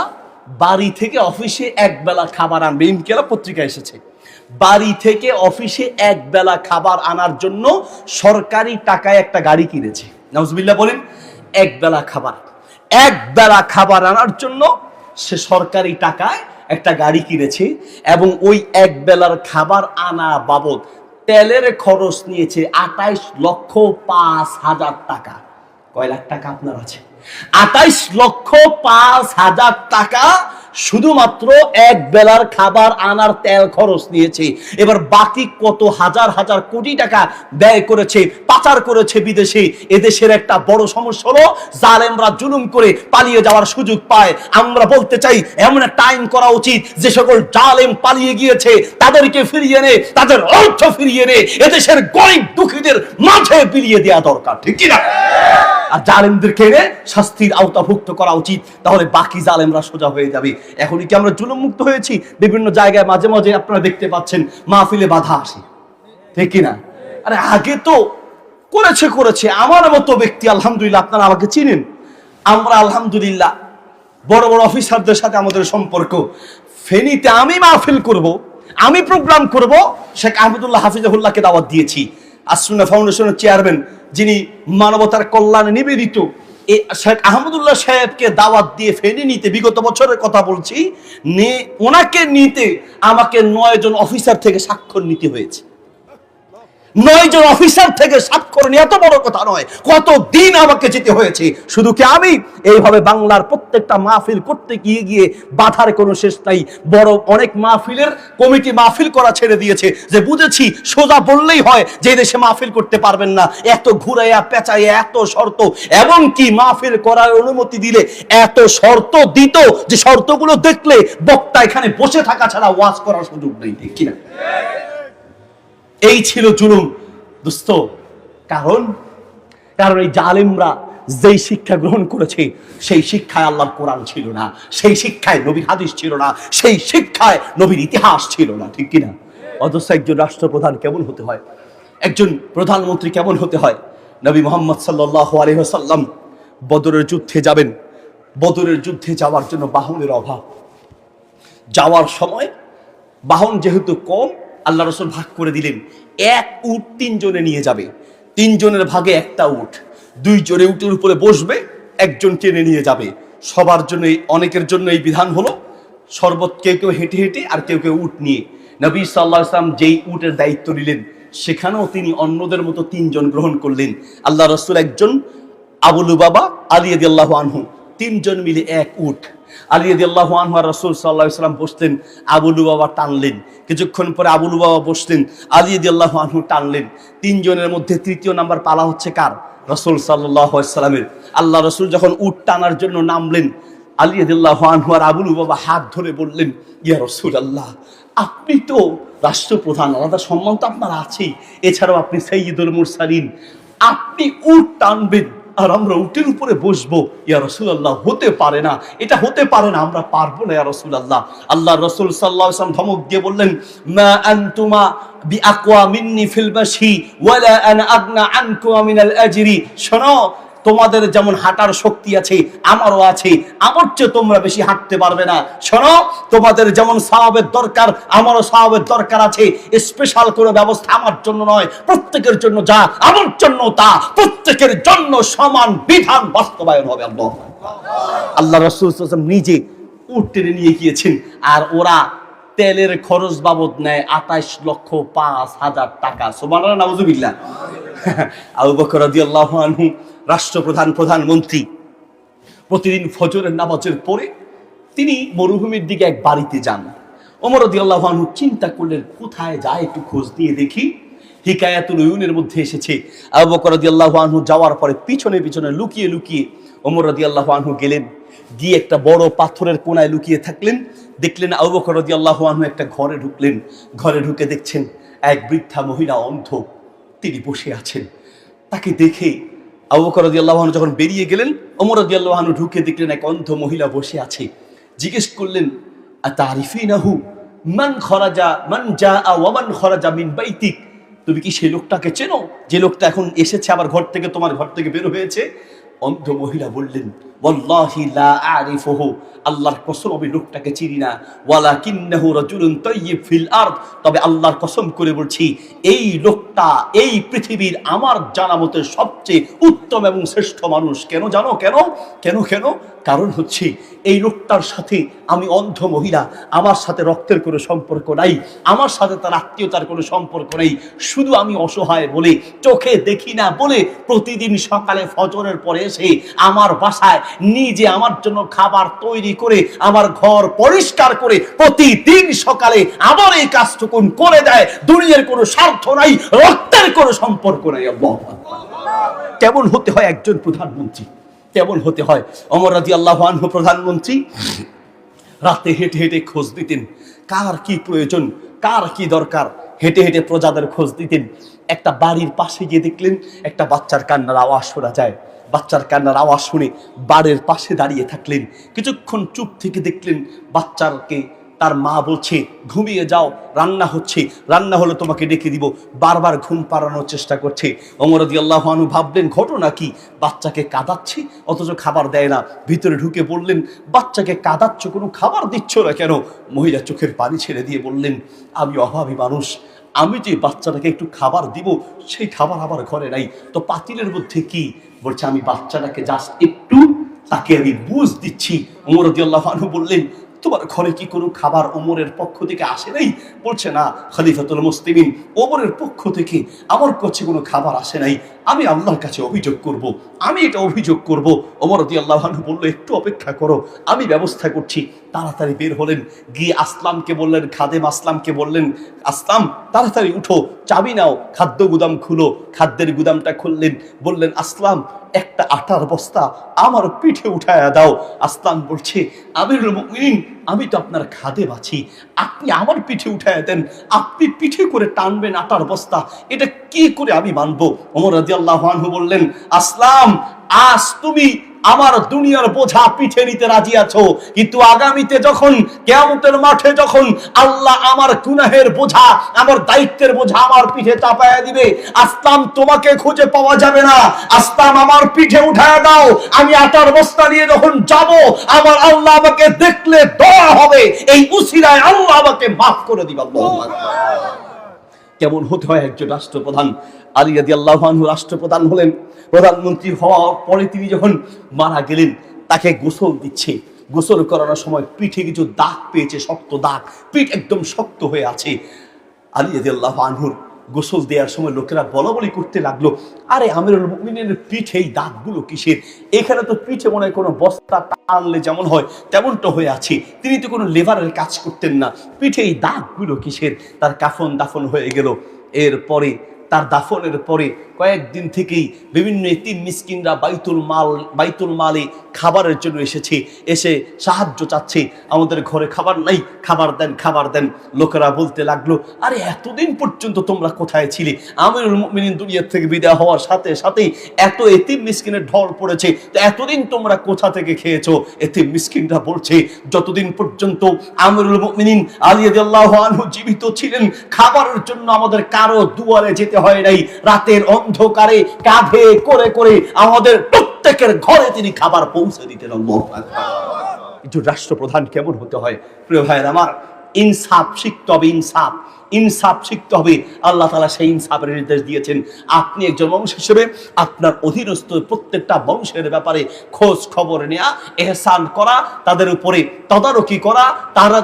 বাড়ি থেকে অফিসে এক বেলা খাবার আনবে। ইনকেলা পত্রিকা এসেছে, বাড়ি থেকে অফিসে এক বেলা খাবার আনার জন্য সরকারি টাকায় একটা গাড়ি কিনেছে। নাউজুবিল্লাহ বলেন। এক বেলা খাবার আনার জন্য সে সরকারি টাকায় একটা গাড়ি কিনেছে এবং ওই এক বেলার খাবার আনা বাবদ তেলের খরচ নিয়েছে 28,05,000 টাকা। কয় লাখ টাকা আপনার আছে? 28,05,000 টাকা শুধুমাত্র এক বেলার খাবার আনার তেল খরচ নিয়েছে। এবার বাকি কত হাজার হাজার কোটি টাকা ব্যয় করেছে, পাচার করেছে বিদেশে। এদেশের একটা বড় সমস্যা হলো জালেমরা জুলুম করে পালিয়ে যাওয়ার সুযোগ পায়। আমরা বলতে চাই এমন একটা আইন করা উচিত, যে সকল জালেম পালিয়ে গিয়েছে তাদেরকে ফিরিয়ে এনে, তাদের অর্থ ফিরিয়ে এনে এদেশের গরিব দুঃখীদের মাঝে বিলিয়ে দেওয়া দরকার, ঠিক কিনা? আর জালেমদেরকে এনে শাস্তির আওতাভুক্ত করা উচিত, তাহলে বাকি জালেমরা সোজা হয়ে যাবে। এখনই কি আমরা জুলুম মুক্ত হয়েছি? বিভিন্ন জায়গায় মাঝে মাঝে আপনারা দেখতে পাচ্ছেন মাহফিলে বাধা আসে, ঠিক কিনা? আরে আগে তো করেছে আমার মতো ব্যক্তি, আলহামদুলিল্লাহ আপনারা আমাকে চিনেন। আমরা আলহামদুলিল্লাহ বড় বড় অফিসারদের সাথে আমাদের সম্পর্ক। ফেনীতে আমি মাহফিল করব, আমি প্রোগ্রাম করব, শেখ আহমদুল্লাহ হাফিজাহুল্লাহকে দাওয়াত দিয়েছি। আসুন্নাহ ফাউন্ডেশনের চেয়ারম্যান, যিনি মানবতার কল্যাণে নিবেদিত, শেখ আহমদুল্লাহ সাহেবকে দাওয়াত দিয়ে ফেনী নিতে, বিগত বছরের কথা বলছি, ওনাকে নিতে আমাকে 9 জন অফিসার থেকে স্বাক্ষর নিতে হয়েছে। 9 জন অফিসার থেকে স্বাক্ষর নিয়ে এত বড় কথা নয়, কত দিন আমাকে যেতে হয়েছে। শুধু কি আমি এইভাবে বাংলার প্রত্যেকটা মাহফিল করতে গিয়ে বাধার কোনো শেষ নাই। বড় অনেক মাহফিলের কমিটি মাহফিল করা ছেড়ে দিয়েছে, যে বুঝেছি সোজা বললেই হয় যে দেশে মাহফিল করতে পারবেন না, এত ঘুরাইয়া পেঁচাইয়া এত শর্ত, এবং কি মাহফিল করার অনুমতি দিলে এত শর্ত দিত যে শর্তগুলো দেখলে বক্তা এখানে বসে থাকা ছাড়া ওয়াজ করার সুযোগ নেই, ঠিক কিনা? এই ছিল জুলুম দোস্ত। কারণ এই জালেমরা যেই শিক্ষা গ্রহণ করেছে, সেই শিক্ষায় আল্লাহর কোরআন ছিল না, সেই শিক্ষায় নবীর হাদিস ছিল না, সেই শিক্ষায় নবীর ইতিহাস ছিল না, ঠিক কিনা? অথচ একজন রাষ্ট্রপ্রধান কেমন হতে হয়, একজন প্রধানমন্ত্রী কেমন হতে হয়। নবী মুহাম্মদ সাল্লাল্লাহু আলাইহি ওয়াসাল্লাম বদরের যুদ্ধে যাবেন। বদরের যুদ্ধে যাওয়ার জন্য বাহনের অভাব। যাওয়ার সময় বাহন যেহেতু কম, আল্লাহ রাসূল ভাগ করে দিলেন, এক উট 3 জনে নিয়ে যাবে। 3 জনের ভাগে একটা উট, 2 জনে উটের উপরে বসবে, একজন টেনে নিয়ে যাবে। সবার জন্য, অনেকের জন্য এই বিধান হলো শরবত, কেউ কেউ হেঁটে হেঁটে আর কেউ কেউ উট নিয়ে। নবী সাল্লাল্লাহু আলাইহি ওয়াসাল্লাম যেই উটের দায়িত্ব নিলেন, সেখানেও তিনি অন্যদের মতো 3 জন গ্রহণ করলেন। আল্লাহ রাসূল একজন, আবু লুবাবা, আলী রাদিয়াল্লাহু আনহু, 3 জন মিলে এক উট। আলী রাদিয়াল্লাহু আনহু আর রাসূল সাল্লাল্লাহু আলাইহি ওয়াসাল্লাম বসলেন, আবু লুবাবা টানলেন। কিছুক্ষণ পরে আবু লুবাবা বসলেন, আলী রাদিয়াল্লাহু আনহু টানলেন। 3 জনের মধ্যে তৃতীয় নাম্বার পালা হচ্ছে কার? রাসূল সাল্লাল্লাহু আলাইহি ওয়াসাল্লামের। আল্লাহ রাসূল যখন উট টানার জন্য নামলেন, আলী রাদিয়াল্লাহু আনহু আর আবু লুবাবা হাত ধরে বললেন, ইয়া রাসূলুল্লাহ, আপনি তো রাষ্ট্রপ্রধান, আলাদা সম্মান তো আপনার আছেই, এছাড়াও আপনি সাইয়্যিদুল মুরসালিন, আপনি উট টানবেন আর আমরা উটের উপরে বসবো, ইয়া রাসূলুল্লাহ, হতে পারে না, এটা হতে পারে না, আমরা পারবো না ইয়া রাসূলুল্লাহ। আল্লাহ রাসূল সাল্লাল্লাহু আলাইহি ওয়াসাল্লাম ধমক দিয়ে বললেন, মা আনতুমা বিআকওয়া মিন্নি ফিল বাশি ওয়ালা আনা আগনা আনকুমা মিনাল আজরি। শোনো, তোমাদের যেমন হাঁটার শক্তি আছে আমারও আছে, আমার চেয়ে তোমরা বেশি হাঁটতে পারবে না। শোনো, তোমাদের যেমন সওয়াবের দরকার আমারও সওয়াবের দরকার আছে। স্পেশাল কোনো ব্যবস্থা আমার জন্য নয়, প্রত্যেকের জন্য যা আমার জন্য তা, প্রত্যেকের জন্য সমান বিধান বাস্তবায়ন হবে। আল্লাহ রাসূল সাল্লাল্লাহু আলাইহি ওয়াসাল্লাম নিজে উট টেনে নিয়ে গিয়েছেন, আর ওরা তেলের খরচ বাবদ নেয় 28,05,000 টাকা। সুবহানাল্লাহ, নাউযুবিল্লাহ। আবু বকর রাদিয়াল্লাহু আনহু রাষ্ট্রপ্রধান, প্রধানমন্ত্রী, প্রতিদিন ফজরের নামাজের পরে তিনি মরুভূমির দিকে এক বাড়িতে যান। ওমর রাদিয়াল্লাহু আনহু চিন্তা করলেন, কোথায় যায় একটু খোঁজ দিয়ে দেখি। হিকায়াতুল উয়ুনের মধ্যে এসেছে, আবু বকর রাদিয়াল্লাহু আনহু যাওয়ার পরে পিছনে পিছনে লুকিয়ে লুকিয়ে ওমর রাদিয়াল্লাহু আনহু গেলেন, গিয়ে একটা বড় পাথরের কোণায় লুকিয়ে থাকলেন। দেখলেন আবু বকর রাদিয়াল্লাহু আনহু একটা ঘরে ঢুকলেন। ঘরে ঢুকে দেখছেন এক বৃদ্ধা মহিলা, অন্ধ, তিনি বসে আছেন। তাকে দেখে আবু বকর রাদিয়াল্লাহু আনহু যখন বেরিয়ে গেলেন, ওমর রাদিয়াল্লাহু আনহু ঢুকে দেখলেন এক অন্ধ মহিলা বসে আছে। জিজ্ঞেস করলেন, আতারিফিনাহু মান খরাজা মান জাআ ওয়া মান খরাজা মিন বাইতিক, তুমি কি সেই লোকটাকে চেনো যে লোকটা এখন এসেছে আবার ঘর থেকে, তোমার ঘর থেকে বের হয়েছে? অন্ধ মহিলা বললেন, ওয়াল্লাহি লা আরিফুহু, আল্লাহর কসম আমি লোকটাকে চিনি না, ওয়ালাকিন্নাহু রাজুলুন তাইয়্যিব ফিল আরদ, তবে আল্লাহর কসম করে বলছি এই লোকটা এই পৃথিবীর আমার জানা মতে সবচেয়ে উত্তম এবং শ্রেষ্ঠ মানুষ। কেন জানো? কেন কেন কেন কারণ হচ্ছে এই লোকটার সাথে আমি অন্ধ মহিলা, আমার সাথে রক্তের কোনো সম্পর্ক নাই, আমার সাথে তার আত্মীয়তার কোনো সম্পর্ক নেই, শুধু আমি অসহায় বলে, চোখে দেখি না বলে প্রতিদিন সকালে ফজরের পরে এসে আমার বাসায় নিজে আমার জন্য খাবার তৈরি করে, আমার ঘর পরিষ্কার করে প্রতিদিন সকালে আমার এই কাজটুকু করে দেয়। দুনিয়ার কোনো স্বার্থ নাই, রক্তের কোনো সম্পর্ক নাই। আল্লাহ, কেমন হতে হয় একজন প্রধানমন্ত্রী, কেমন হতে হয়। ওমর রাদিয়াল্লাহু আনহু প্রধানমন্ত্রী রাতে হেঁটে হেঁটে খোঁজ দিতেন, কার কি প্রয়োজন, কার কি দরকার, হেঁটে হেঁটে প্রজাদের খোঁজ দিতেন। একটা বাড়ির পাশে গিয়ে দেখলেন একটা বাচ্চার কান্নার আওয়াজ শোনা যায়। বাচ্চার কান্নার আওয়াজ শুনে বাড়ির পাশে দাঁড়িয়ে থাকলেন। কিছুক্ষণ চুপ থেকে দেখলেন বাচ্চাকে তার মা বলছে, ঘুমিয়ে যাও, রান্না হচ্ছে, রান্না হলে তোমাকে ডেকে দিব, বারবার ঘুম পাড়ানোর চেষ্টা করছে। ওমর রাদিয়াল্লাহু আনহু ভাবলেন ঘটনা কি, বাচ্চাকে কাঁদাচ্ছে অথচ খাবার দেয় না। ভিতরে ঢুকে বললেন, বাচ্চাকে কাঁদাচ্ছ, কোনো খাবার দিচ্ছ না কেন? মহিলা চোখের পানি ছেড়ে দিয়ে বললেন, আমি অভাবী মানুষ, আমি যে বাচ্চাটাকে একটু খাবার দিব সেই খাবার আমার ঘরে নাই, তো পাতিলের মধ্যে কি? বলছে আমি বাচ্চাটাকে জাস্ট একটু তাকে আমি বুঝ দিচ্ছি। ওমর রাদিয়াল্লাহু আনহু বললেন, তোমার ঘরে কি কোনো খাবার ওমরের পক্ষ থেকে আসে নাই? বলছে না, খলিফাতুল মুসলিমিন ওমরের পক্ষ থেকে আমার কাছে কোনো খাবার আসে নাই, আমি আল্লাহর কাছে অভিযোগ করব, আমি এটা অভিযোগ করব। ওমর রাদিয়াল্লাহু আনহু বলল, একটু অপেক্ষা করো, আমি ব্যবস্থা করছি। তাড়াতাড়ি বের হলেন, গিয়ে আসলামকে বললেন, খাদেম আসলামকে বললেন, আসলাম তাড়াতাড়ি উঠো, চাবি নাও, খাদ্য গুদাম খুলো। খাদ্যের গুদামটা খুললেন, বললেন, আসলাম একটা আটার বস্তা আমার পিঠে উঠায়া দাও। আসলাম বলছে, আমিরুল মুমিনিন, আমি তো আপনার খাদেম আছি, আপনি আমার পিঠে উঠায়া দেন, আপনি পিঠে করে টানবেন আটার বস্তা, এটা কি করে আমি মানবো? ওমর রাদিয়াল্লাহু আনহু বললেন, আসলাম আজ তুমি আমার দুনিয়ার বোঝা পিঠে নিতে রাজি আছো, কিন্তু আগামীতে যখন কিয়ামতের মাঠে যখন আল্লাহ আমার গুনাহের বোঝা, আমার দায়িত্বের বোঝা আমার পিঠে চাপায়া দিবে, আসলাম তোমাকে খুঁজে পাওয়া যাবে না। আসলাম আমার পিঠে উঠায়া দাও, আমি আটার বস্তা নিয়ে যখন যাব, আমার আল্লাহ আমাকে দেখলে দয়া হবে, এই উসিলায় আল্লাহ আমাকে মাফ করে দিবে। আল্লাহু আকবার। কেমন হতে হয় একজন রাষ্ট্রপ্রধান? আলী রাদিয়াল্লাহু আনহু রাষ্ট্রপ্রধান হলেন। প্রধানমন্ত্রী হওয়ার পরে তিনি যখন মারা গেলেন, তাকে গোসল দিচ্ছে। গোসল করানোর সময় পিঠে কিছু দাগ পেয়েছে, শক্ত দাগ, পিঠ একদম শক্ত হয়ে আছে। আলী রাদিয়াল্লাহু আনহুর গোসল দেওয়ার সময় লোকেরা বলাবলি করতে লাগলো, আরে আমিরুল মুমিনের পিঠে এই দাগগুলো কিসের? এখানে তো পিঠে মনে হয় কোনো বস্তা টানলে যেমন হয় তেমনটা হয়ে আছে, তিনি তো কোনো লেবারের কাজ করতেন না, পিঠে এই দাগগুলো কিসের? তার কাফন দাফন হয়ে গেল। এরপরে তার দাফনের পরে কয়েকদিন থেকেই বিভিন্ন এতিম মিসকিনরা বাইতুল মালে খাবারের জন্য এসেছে, এসে সাহায্য চাচ্ছে, আমাদের ঘরে খাবার নাই, খাবার দেন, খাবার দেন। লোকেরা বলতে লাগলো, আরে এতদিন পর্যন্ত তোমরা কোথায় ছিলে? আমিরুল মুমিনিন দুনিয়া থেকে বিদায় হওয়ার সাথে সাথেই এত এতিম মিসকিনের ঢল পড়েছে, তো এতদিন তোমরা কোথা থেকে খেয়েছো? এতিম মিসকিনরা বলছে, যতদিন পর্যন্ত আমিরুল মুমিনিন আলী রাদিয়াল্লাহু আনহু জীবিত ছিলেন, খাবারের জন্য আমাদের কারো দুয়ারে যেতে হয় নাই। রাতের অন্ধকারে কাঁধে করে করে আমাদের প্রত্যেকের ঘরে তিনি খাবার পৌঁছে দিতেন। একজন রাষ্ট্রপ্রধান কেমন হতে হয়? প্রিয় ভাইয়ের আমার, ইনসাফ শিখতে হবে, ইনসাফ শিখতে হবে। আল্লাহ তাআলা সেই ইনসাফের নির্দেশ দিয়েছেন। আপনি একজন মানুষ হিসেবে আপনার অধীনস্থ প্রত্যেকটা বংশের ব্যাপারে খোঁজ খবর নেওয়া, ইহসান করা, তাদের উপরে তদারকি করা,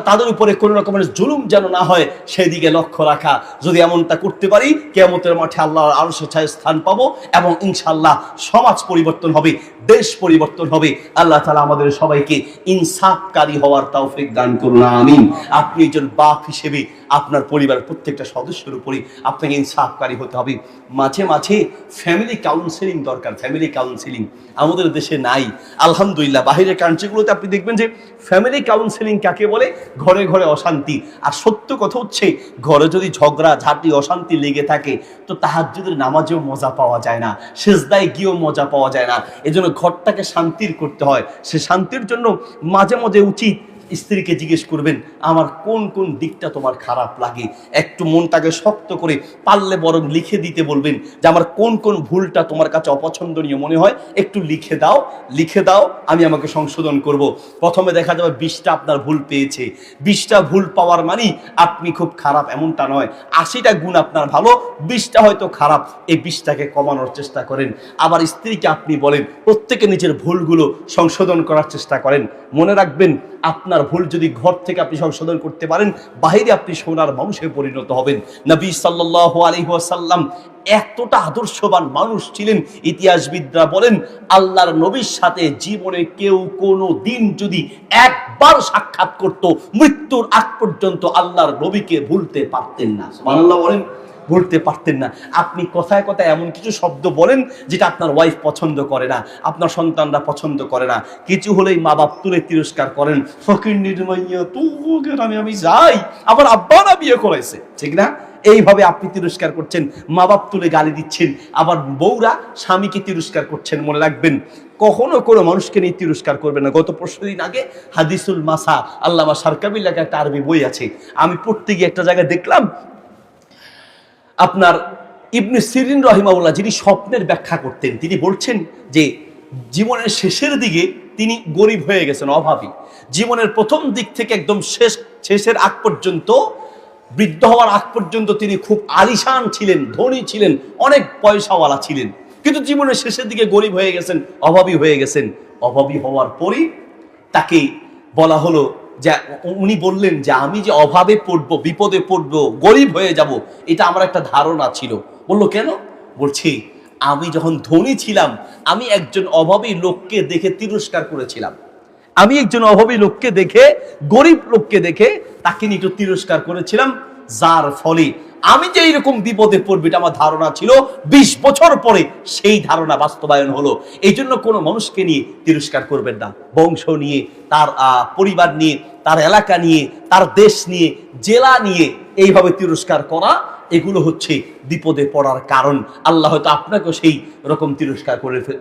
তাদের উপরে কোনো রকমের জুলুম যেন না হয় সেদিকে লক্ষ্য রাখা। যদি এমনটা করতে পারি, কিয়ামতের মাঠে আল্লাহর আরশের ছায়ায় স্থান পাবো এবং ইনশাআল্লাহ সমাজ পরিবর্তন হবে, দেশ পরিবর্তন হবে। আল্লাহ তাআলা আমাদের সবাইকে ইনসাফকারী হওয়ার তৌফিক দান করুন, আমিন। আপনি একজন বাপ হিসেবে আপনার পরিবারের প্রত্যেকটা সদস্যের উপরে আপনাকে ইনসাফকারী হতে হবে। মাঝে মাঝে ফ্যামিলি কাউন্সেলিং দরকার। ফ্যামিলি কাউন্সেলিং আমাদের দেশে নাই, আলহামদুলিল্লাহ। বাহিরের কান্ট্রিগুলোতে আপনি দেখবেন যে ফ্যামিলি কাউন্সেলিং কাকে বলে? ঘরে ঘরে অশান্তি। আর সত্য কথা হচ্ছে, ঘরে যদি ঝগড়া ঝাঁটি অশান্তি লেগে থাকে, তো তাহাজ্জুদের নামাজেও মজা পাওয়া যায় না, সিজদায় গিয়েও মজা পাওয়া যায় না। এজন্য ঘরটাকে শান্তির করতে হয়। সে শান্তির জন্য মাঝে মাঝে উচিত স্ত্রীকে জিজ্ঞেস করবেন, আমার কোন কোন দিকটা তোমার খারাপ লাগে? একটু মনটাকে শক্ত করে পারলে বরং লিখে দিতে বলবেন যে আমার কোন কোন ভুলটা তোমার কাছে অপছন্দনীয় মনে হয়, একটু লিখে দাও, আমি আমাকে সংশোধন করব। প্রথমে দেখা যাবে 20টা আপনার ভুল পেয়েছে। 20টা ভুল পাওয়ার মানে আপনি খুব খারাপ এমনটা নয়। 80টা গুণ আপনার ভালো, 20টা হয়তো খারাপ। এই 20টাকে কমানোর চেষ্টা করেন। আবার স্ত্রীকে আপনি বলেন, প্রত্যেকে নিজের ভুলগুলো সংশোধন করার চেষ্টা করেন। মনে রাখবেন, আপনার ভুল যদি ঘর থেকে আপনি সংশোধন করতে পারেন, বাহিরে আপনি সোনার মানুষে পরিণত হবেন। নবী সাল্লাল্লাহু আলাইহি ওয়াসাল্লাম এতটা আদর্শবান মানুষ ছিলেন, ইতিহাসবিদরা বলেন আল্লাহর নবীর সাথে জীবনে কেউ কোনো দিন যদি একবার সাক্ষাৎ করত, মৃত্যুর আগ পর্যন্ত আল্লাহর নবীকে ভুলতে পারতেন না। সুবহানাল্লাহ বলেন, ভুলতে পারতেন না। আপনি কথায় কথায় এমন কিছু শব্দ বলেন যেটা আপনার ওয়াইফ পছন্দ করে না, আপনার সন্তানরা পছন্দ করে না। কিছু হলেই মা বাপ তুলে তিরস্কার করেন, ফকির নির্মাইয়া তোকে আমি যাই, আমার আব্বা না বিয়ে করাইছে, ঠিক না? এইভাবে আপনি তিরস্কার করছেন, মা বাপ তুলে গালি দিচ্ছেন, আবার বউরা স্বামীকে তিরস্কার করছেন। মনে রাখবেন, কখনো কোনো মানুষকে নিয়ে তিরস্কার করবেন না। গত 5 দিন আগে হাদিসুল মাসা, আল্লামা সারকাবি লেখা একটা আরবি বই আছে, আমি পড়তে গিয়ে একটা জায়গায় দেখলাম, আপনার ইবনে সিরিন রাহিমাহুল্লাহ যিনি স্বপ্নের ব্যাখ্যা করতেন, তিনি বলছেন যে জীবনের শেষের দিকে তিনি গরিব হয়ে গেছেন, অভাবী। জীবনের প্রথম দিক থেকে একদম শেষের আগ পর্যন্ত, বৃদ্ধ হওয়ার আগ পর্যন্ত তিনি খুব আলিশান ছিলেন, ধনী ছিলেন, অনেক পয়সাওয়ালা ছিলেন। কিন্তু জীবনের শেষের দিকে গরিব হয়ে গেছেন, অভাবী হয়ে গেছেন। অভাবী হওয়ার পরই তাকে বলা হলো যে, উনি বললেন যে আমি যে অভাবে পড়বো, বিপদে পড়বো, গরিব হয়ে যাব, এটা আমার একটা ধারণা ছিল। বললো কেন? বলছি আমি যখন ধনী ছিলাম, আমি একজন অভাবী লোককে দেখে তিরস্কার করেছিলাম। আমি একজন অভাবী লোককে দেখে, গরিব লোককে দেখে তাকে নিয়ে একটু তিরস্কার করেছিলাম, যার ফলে আমি যে এইরকম বিপদে পড়বি এটা আমার ধারণা ছিল। 20 বছর পরে সেই ধারণা বাস্তবায়ন হলো। এই জন্য কোনো মানুষকে নিয়ে তিরস্কার করবেন না। বংশ নিয়ে, তার পরিবার নিয়ে, তার এলাকা নিয়ে, তার দেশ নিয়ে, জেলা নিয়ে এইভাবে তিরস্কার করা এগুলো হচ্ছে বিপদে পড়ার কারণ। আল্লাহ হয়তো আপনাকেও সেই রকম তিরস্কার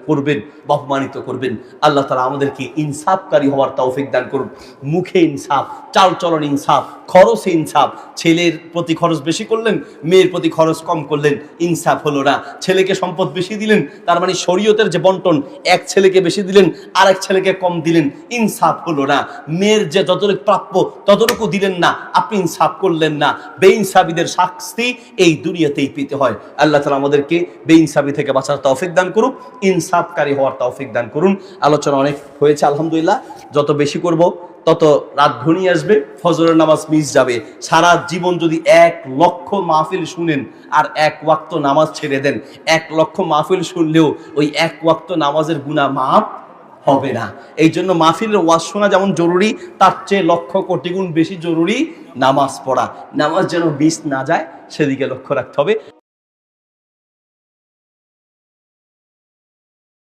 করবেন বা অপমানিত করবেন। আল্লাহ তাআলা আমাদেরকে ইনসাফকারী হওয়ার তৌফিক দান করুন। মুখে ইনসাফ, চালচলন ইনসাফ, খরচে ইনসাফ। ছেলের প্রতি খরচ বেশি করলেন, মেয়ের প্রতি খরচ কম করলেন, ইনসাফ হলো না। ছেলেকে সম্পদ বেশি দিলেন, তার মানে শরীয়তের যে বন্টন, এক ছেলেকে বেশি দিলেন আর এক ছেলেকে কম দিলেন, ইনসাফ হলো না। মেয়ের যে যতটুকু প্রাপ্য ততটুকু দিলেন না, আপনি ইনসাফ করলেন না। বেইনসাফীদের শাস্তি এই দুনিয়াতেই পেতে হয়। আল্লাহ তাআলা আমাদেরকে বেইনসাফী থেকে বাঁচার তৌফিক দান করুন, ইনসাফকারী হওয়ার তৌফিক দান করুন। আলোচনা অনেক হয়েছে আলহামদুলিল্লাহ। যত বেশি করব তত রাত ঘনিয়ে আসবে, ফজরের নামাজ মিস যাবে। সারা জীবন যদি 1,00,000 মাহফিল শুনেন আর 1 ওয়াক্ত নামাজ ছেড়ে দেন, 1,00,000 মাহফিল শুনলেও ওই 1 ওয়াক্ত নামাজের গুনাহ মাফ হবে না। এই জন্য মাহফিলের ওয়াজ শোনা যেমন জরুরি, তার চেয়ে 1,00,000 কোটি গুণ বেশি জরুরি নামাজ পড়া। নামাজ যেন মিস না যায় সেদিকে লক্ষ্য রাখতে হবে।